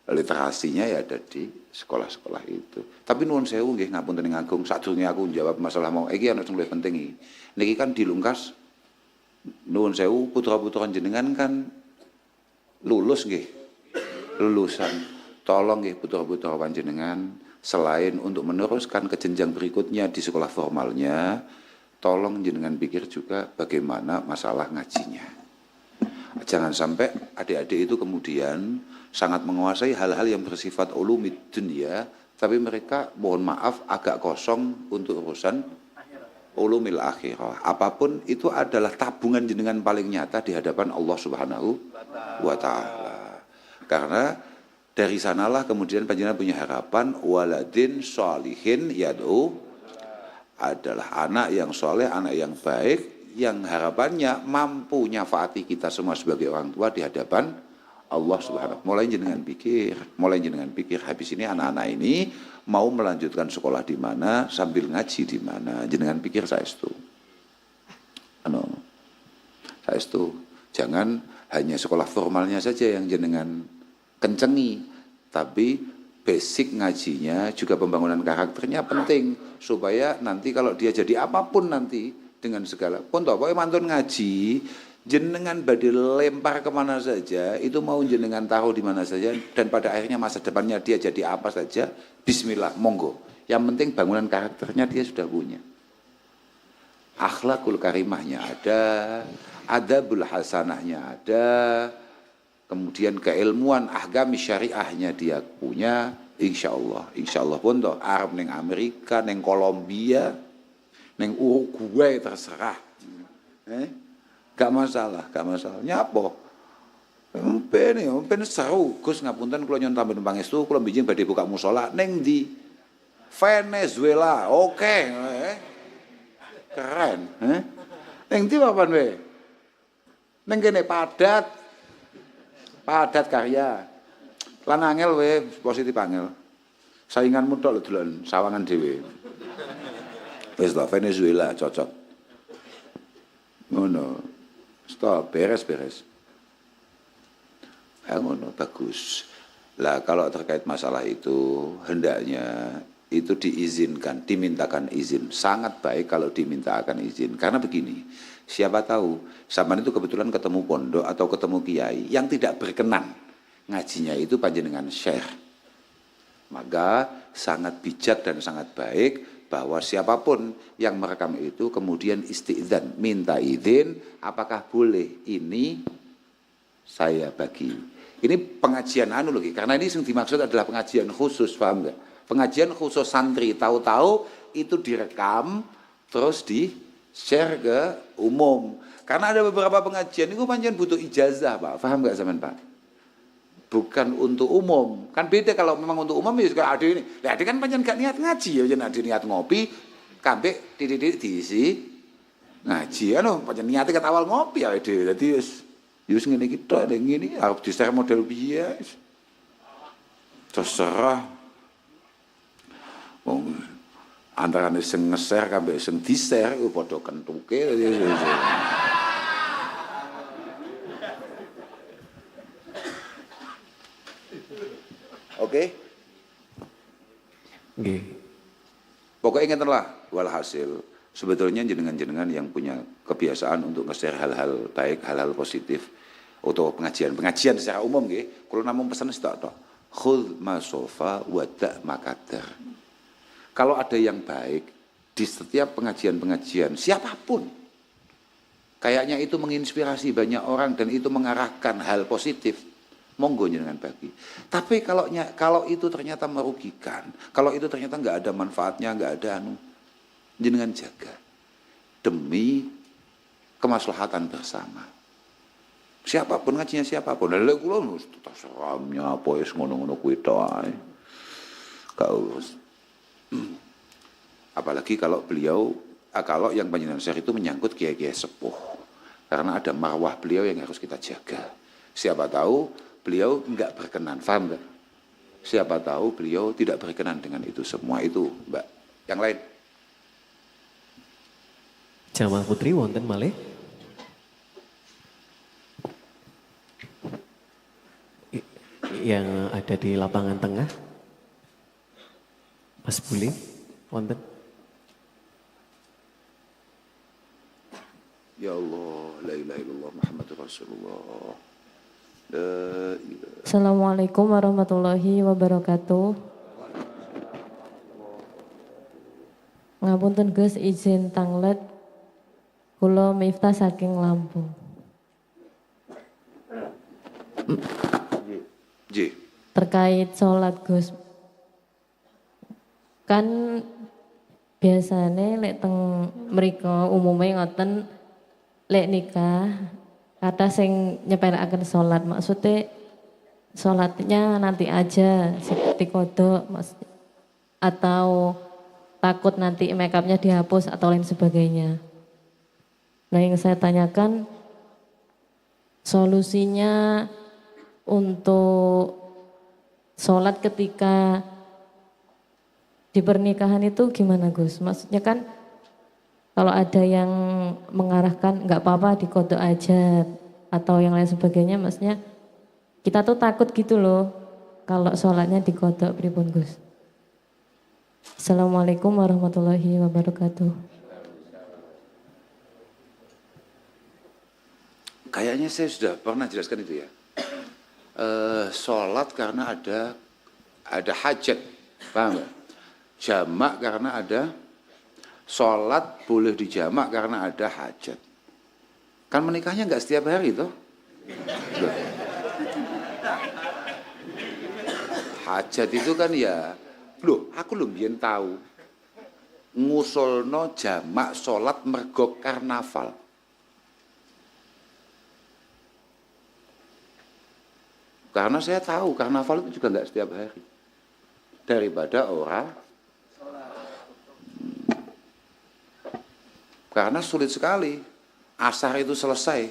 literasinya ya ada di sekolah-sekolah itu. Tapi nuwun sewu nggih ngapunten ing Agung, sadurunge aku jawab masalah mau iki ana sing luwih penting iki. Niki kan dilungkas nuwun sewu putra-putra jenengan kan lulus nggih. Lulusan. Tolong nggih putra-putra panjenengan selain untuk meneruskan ke jenjang berikutnya di sekolah formalnya, tolong jenengan pikir juga bagaimana masalah ngajinya. Jangan sampai adik-adik itu kemudian sangat menguasai hal-hal yang bersifat ulumid dunia, tapi mereka mohon maaf agak kosong untuk urusan ulumil akhirah. Apapun itu adalah tabungan jenengan paling nyata di hadapan Allah Subhanahu wa taala. Karena dari sanalah kemudian panjenengan punya harapan waladin sholihin yad'u, adalah anak yang soleh, anak yang baik, yang harapannya mampu nyafati kita semua sebagai orang tua di hadapan Allah Subhanahu. Mulai jenengan pikir habis ini anak-anak ini mau melanjutkan sekolah di mana, sambil ngaji di mana. Jenengan pikir saestu. Saestu. Jangan hanya sekolah formalnya saja yang jenengan kencengi, tapi basic ngajinya juga pembangunan karakternya penting supaya nanti kalau dia jadi apapun nanti dengan segala pun toh pokoknya mantun ngaji jenengan badhe lempar kemana saja itu mau jenengan taruh di mana saja dan pada akhirnya masa depannya dia jadi apa saja bismillah monggo yang penting bangunan karakternya dia sudah punya akhlakul karimahnya ada adabul hasanahnya ada kemudian keilmuan agami syariahnya dia punya insya Allah pun toh Arab neng Amerika neng Kolombia neng Uruguay terserah gak masalah nyapo mpen seru Gus ngapunten kula nyon tambahan pangestu kula bijing badhe buka musala neng di Venezuela oke keren neng di papan we neng kene padat karya lan angel we positif angel sainganmu tok lho dolan sawangan dhewe wis lah Venezuela cocok ngono stop beres ngono bagus lah kalau terkait masalah itu hendaknya itu diizinkan dimintakan izin sangat baik kalau dimintakan izin karena begini siapa tahu zaman itu kebetulan ketemu pondok atau ketemu kiai yang tidak berkenan ngajinya itu panjenengan syekh maka sangat bijak dan sangat baik bahwa siapapun yang merekam itu kemudian istidzan minta izin apakah boleh ini saya bagi ini pengajian loh karena ini yang dimaksud adalah pengajian khusus paham nggak pengajian khusus santri tahu-tahu itu direkam terus di share ke umum karena ada beberapa pengajian itu panjang butuh ijazah Pak paham nggak zaman Pak bukan untuk umum kan beda kalau memang untuk umum ya juga ada ini nah ada kan panjang gak niat ngaji ya jangan ada niat ngopi kabeh titik diisi ngaji panjang niatnya ket awal ngopi ya jadi yus ngene kita ada ngene harus di share model bias terserah antara sing nge-share kabeh sing di-share padha kentuke Oke. Nggih. Pokoknya ngeten lah walhasil sebetulnya jenengan-jenengan yang punya kebiasaan untuk nge-share hal-hal baik, hal-hal positif atau pengajian secara umum nggih. Kula namung pesen tok. Khudz ma sofa wa da' makadar. Kalau ada yang baik di setiap pengajian-pengajian siapapun kayaknya itu menginspirasi banyak orang dan itu mengarahkan hal positif. Monggo jenengan bagi. Tapi kalau itu ternyata merugikan, kalau itu ternyata nggak ada manfaatnya, nggak ada jenengan jaga demi kemaslahatan bersama. Siapapun ngajinya siapapun. Lha kula terseramnya apa wis ngono-ngono kuwi tok ae. Gak urus. Apalagi kalau kalau yang panjenengan share itu menyangkut kiai-kiai sepuh. Karena ada marwah beliau yang harus kita jaga. Siapa tahu beliau enggak berkenan, paham enggak? Siapa tahu beliau tidak berkenan dengan itu semua itu, Mbak. Yang lain? Jamaah putri wonten malih. Yang ada di lapangan tengah. Mas Buli, wonten. Ya Allah, la ilaha illallah Muhammadur Rasulullah. Assalamualaikum warahmatullahi wabarakatuh. Ngapunten Gus izin tanglet kula Miftah saking Lampung. Terkait sholat Gus. Kan biasanya lek teng mriko umume ngoten lek nikah kata sing nyepelekaken sholat maksudnya sholatnya nanti aja seperti kodok atau takut nanti make upnya dihapus atau lain sebagainya. Nah yang saya tanyakan solusinya untuk sholat ketika di pernikahan itu gimana Gus? Maksudnya kan kalau ada yang mengarahkan nggak apa-apa dikodok aja atau yang lain sebagainya, maksudnya kita tuh takut gitu loh kalau sholatnya dikodok pripun Gus. Assalamualaikum warahmatullahi wabarakatuh. Kayaknya saya sudah pernah jelaskan itu ya. Sholat karena ada hajat, paham nggak? Jamak karena ada, sholat boleh dijamak karena ada hajat. Kan menikahnya nggak setiap hari toh. Loh. Hajat itu kan ya, loh aku lumbien tahu ngusulno jamak sholat mergo karnaval. Karena saya tahu karnaval itu juga nggak setiap hari. Daripada orang, karena sulit sekali. Asar itu selesai,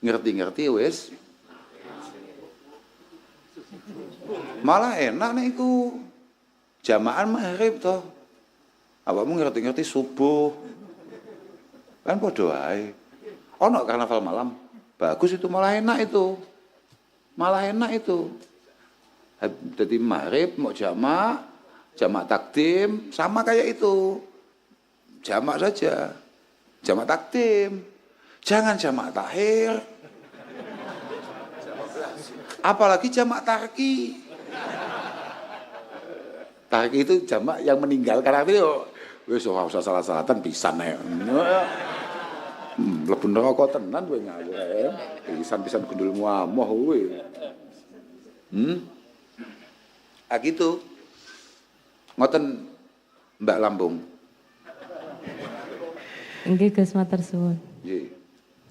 ngerti-ngerti wes. Malah enak nih ku jamaah maghrib toh. Awakmu ngerti-ngerti subuh. Kan podo ae. Ono karnaval malam. Bagus itu, malah enak itu. Malah enak itu. Jadi maghrib mau jamak takdim sama kayak itu. Jamak saja. Jamak takdim. Jangan jamak takhir. Apalagi jamak tarki. Tarki itu jamak yang meninggalkan arti yo. Wis ora usah salah-salatan pisan nek. Mlebu neraka tenan kowe ngawur. Pisan-pisan gundulmu amoh kowe. Gitu. Ngoten Mbak Lambung. Nggih Gus, matur suwun. Nggih.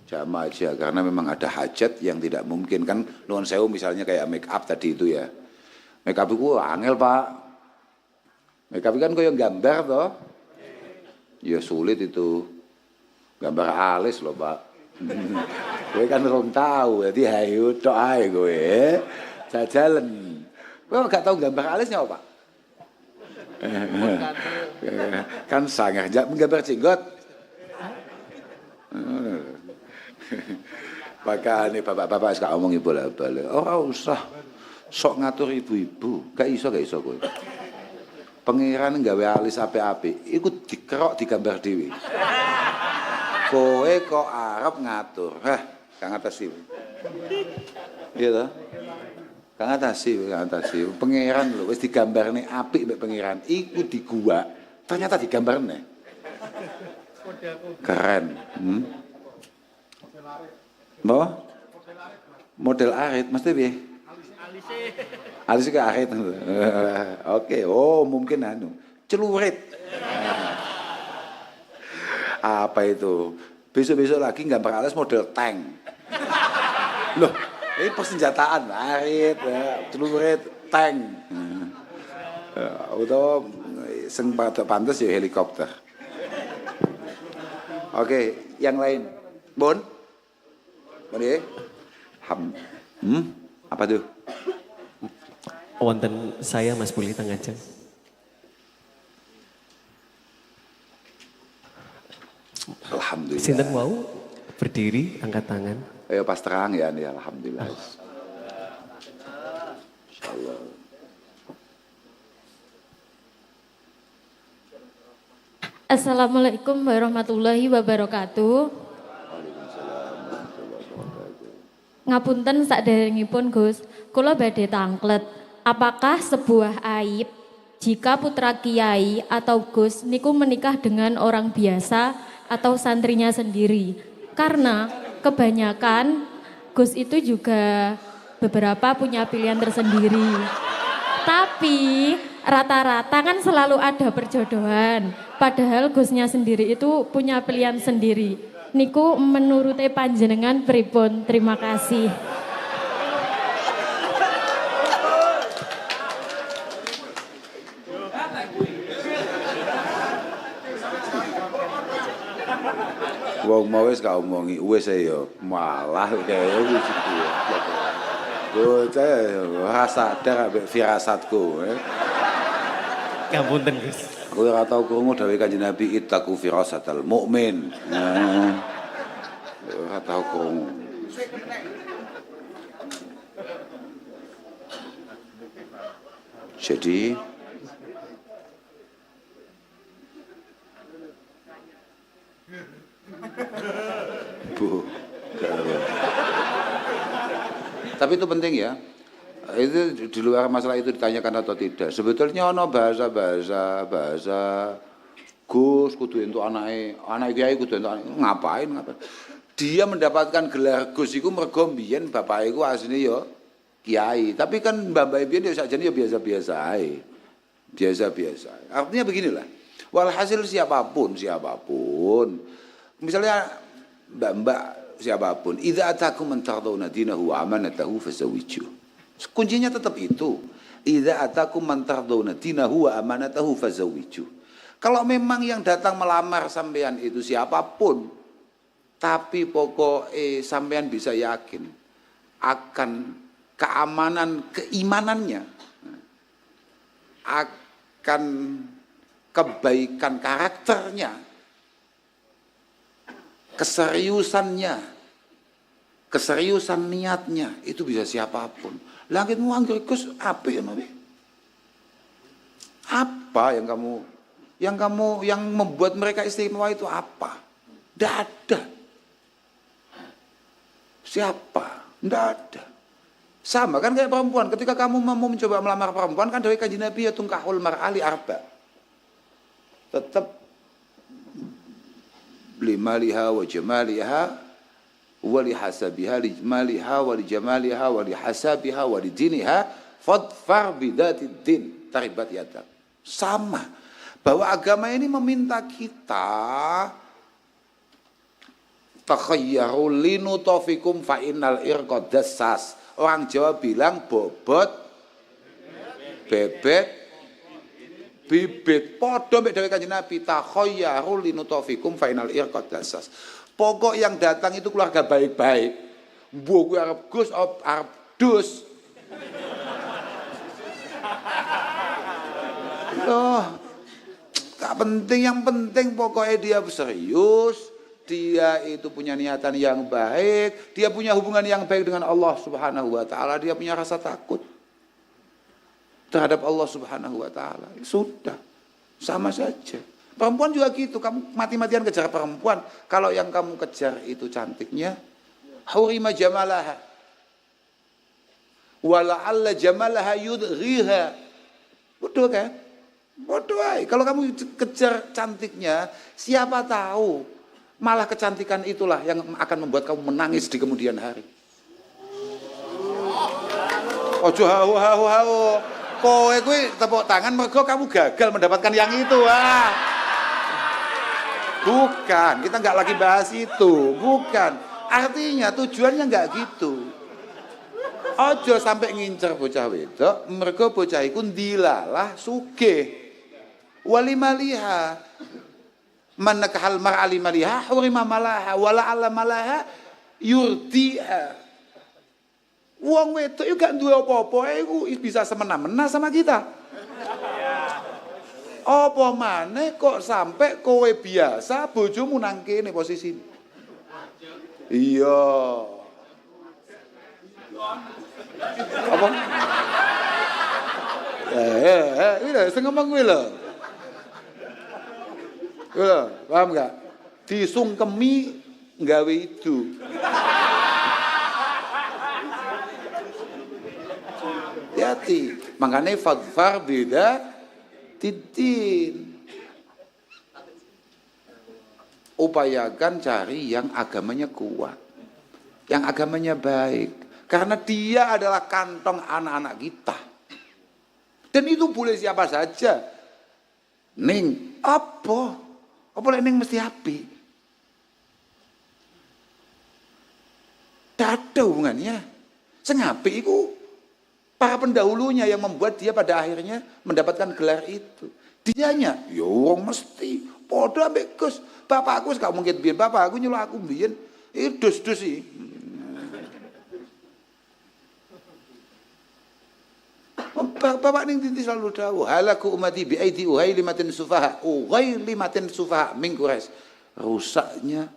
Jamak aja karena memang ada hajat yang tidak mungkin kan. Nuwun sewu misalnya kayak make up tadi itu ya. Make up itu angel Pak. Make up kan koyo gambar toh. Ya sulit itu. Gambar alis loh Pak. Kowe kan belum tahu jadi hayu tok ae kowe. Jajalan. Kowe gak tahu gambar alisnya apa Pak? Kan sangar gambar jenggot. Makanya bapak-bapak sekarang ngomong bola-balik. Oh usah sok ngatur ibu-ibu. Gak iso kowe. Pengiran gawe alis ape-ape. Iku dikerok digambar dewi. Kowe kok arep ngatur. Hah, kang atasi. Iya toh? Kang atasi. Pengiran lho wis digambarne apik mek pengiran. Iku di gua. Ternyata digambarne. Keren. Apa? Model arit, mesti piye? Alis ke arit. Oke, oh mungkin celurit. Apa itu? Besok-besok lagi gambar alis model tank. Loh, ini persenjataan, arit, celurit, tank. Atau sing pantes ya helikopter. Oke, yang lain. Bon? Mari. Apa tuh? Wonten saya Mas Buli Tangajeng. Alhamdulillah. Sinten wau berdiri angkat tangan. Ayo pas terang ya nih alhamdulillah. Insyaallah. Assalamualaikum warahmatullahi wabarakatuh. Ngapunten sakderengipun Gus, kula badhe tanglet. Apakah sebuah aib jika putra kiai atau Gus niku menikah dengan orang biasa atau santrinya sendiri? Karena kebanyakan Gus itu juga beberapa punya pilihan tersendiri. Tapi rata-rata kan selalu ada perjodohan. Padahal Gusnya sendiri itu punya pilihan sendiri. Niku menuruti panjenengan pripun? Terima kasih. Wong mau wis gak omongi wis ya malah kaya gitu. Bocah ora sadar ambek firasatku. Ngapunten Gus. Kowe ora tau krungu dawuh Kanjeng Nabi ittaqu firasatal mukmin. Nah, ora tau krungu. Jadi Bu, tapi itu penting ya. Itu di luar masalah itu ditanyakan atau tidak. Sebetulnya ono bahasa Gus kudu entuk anak kiai kudu entuk ngapain. Dia mendapatkan gelar Gus iku mergo mbiyen bapak iku asline ya kiai, tapi kan mbah-mbah biyen ya sakjane ya biasa-biasa ae. Biasa-biasa. Artinya beginilah. Walhasil siapapun, misalnya mbak-mbak siapapun, idza atakum man tardawna dinahu wa amanatahu fazawwiju. Kuncinya tetap itu. Idza atakum man tardawna dinahu wa amanatahu fazawwiju. Kalau memang yang datang melamar sampean itu siapapun, tapi pokoknya sampean bisa yakin akan keamanan keimanannya, akan kebaikan karakternya, keseriusan niatnya, itu bisa siapapun. Langitmu anggur Gus apik ngono. Apa yang membuat mereka istimewa itu apa? Tidak ada. Siapa? Tidak ada. Sama kan kayak perempuan. Ketika kamu mau mencoba melamar perempuan kan dari Kanjeng Nabi ya tungkahul mar'ali arba. Tetap limaliha wa jamaliha wa lihasabiha lijmaliha wa lijamaliha wa lihasabiha wa lidiniha fadfar bidatid din taribat yadak. Sama bahwa agama ini meminta kita takhayyaru linutofikum fa innal irqa dassas. Orang Jawa bilang bobot bebet bibit. Padha mek dawuh Kanjeng Nabi takhayyaru linutofikum fa innal irqa dassas. Pokok yang datang itu keluarga baik-baik. Mbok kuwi arep Gus arep dus. Loh, gak penting, yang penting pokoknya dia serius, dia itu punya niatan yang baik, dia punya hubungan yang baik dengan Allah Subhanahu wa taala, dia punya rasa takut terhadap Allah Subhanahu wa taala. Sudah, sama saja. Perempuan juga gitu, kamu mati-matian kejar perempuan, kalau yang kamu kejar itu cantiknya, hurima jamalaha wala'alla jamalaha yudghiha. Betul kan? Bodoh aja. Kalau kamu kejar cantiknya, siapa tahu malah kecantikan itulah yang akan membuat kamu menangis di kemudian hari. Ojo hau. Kowe kuwi tepuk tangan mergo kamu gagal mendapatkan yang itu. Bukan, kita nggak lagi bahas itu. Bukan. Artinya tujuannya nggak gitu. Ojo sampai ngincer bocah wedok, mergo bocah iku ndilalah sugih. Walimaliha manakahal mar'ali maliha hurima malaha wala ala malaha yurdiha. Wong wedok iku gak duwe apa-apa iku bisa semena-mena sama kita. Apa maneh kok sampai kowe biasa bojomu nang kene posisi. Iya. Apa? Ini lho sing ngomong kuwi lho. Paham gak? Disungkemi nggawe itu. Hati-hati. Makanya fadfar beda titin. Upayakan cari yang agamanya kuat, yang agamanya baik, karena dia adalah kantong anak-anak kita. Dan itu boleh siapa saja. Ning apa lek ning mesti api. Tidak ada hubungannya. Sing apik iku para pendahulunya yang membuat dia pada akhirnya mendapatkan gelar itu. Dianya, ya wong mesti padha ambek Gus. Bapakku gak mungkin biyen, bapakku nyuruh aku biyen, dus-dus iki. Bapak ning tinti selalu dawuh, halaku umati bi aidi uhailimatin sufaha, uhailimatin sufaha min Quraisy. Rusaknya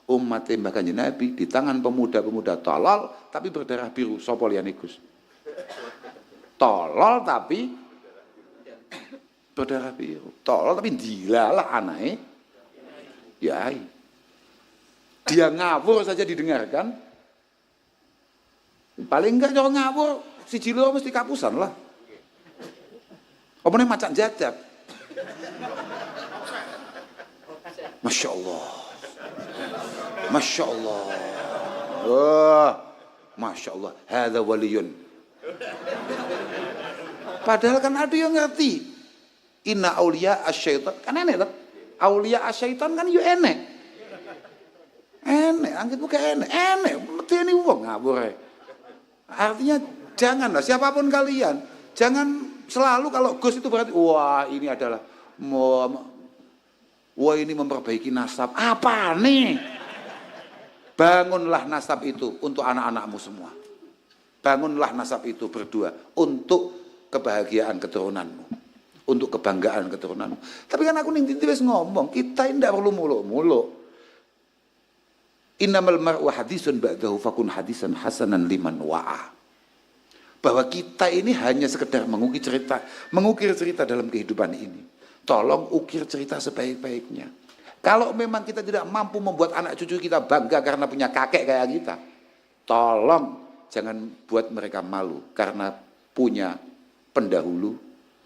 umat Mbah Kanjeng Nabi di tangan pemuda-pemuda tolol tapi berdarah biru. Sapa liyane Gus? Tolol tapi berdarah biru. Tolol tapi dilalah anake yai. Dia ngawur saja didengarkan. Paling enggak kalau ngawur siji loro mesti kapusan lah. Apa nih macan jajab? Masya Allah. Masya Allah. Oh, Masya Allah. Hadza waliyun. Padahal kan ada yang ngerti. Inna auliya asyaitan. Kan enek tuh. Auliya asyaitan kan yo enek. Enek, anggit bukan enek. Enek, mesti ini wong ngawur. Artinya janganlah siapapun kalian. Jangan selalu kalau Gus itu berarti wah ini adalah wah ini memperbaiki nasab. Apa nih? Bangunlah nasab itu untuk anak-anakmu semua. Bangunlah nasab itu berdua untuk kebahagiaan keturunanmu. Untuk kebanggaan keturunanmu. Tapi kan aku ning wis ngomong, kita ini tidak perlu muluk-muluk. Innamal mar'u hadisun ba'dahu fakun hadisan hasanan liman wa'ah. Bahwa kita ini hanya sekedar mengukir cerita dalam kehidupan ini. Tolong ukir cerita sebaik-baiknya. Kalau memang kita tidak mampu membuat anak cucu kita bangga karena punya kakek kayak kita, tolong jangan buat mereka malu karena punya pendahulu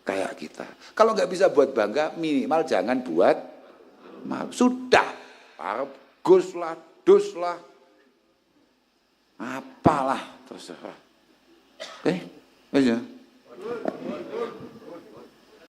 kayak kita. Kalau nggak bisa buat bangga, minimal jangan buat malu. Sudah, Gus lah, dus lah, apalah terserah. Aja.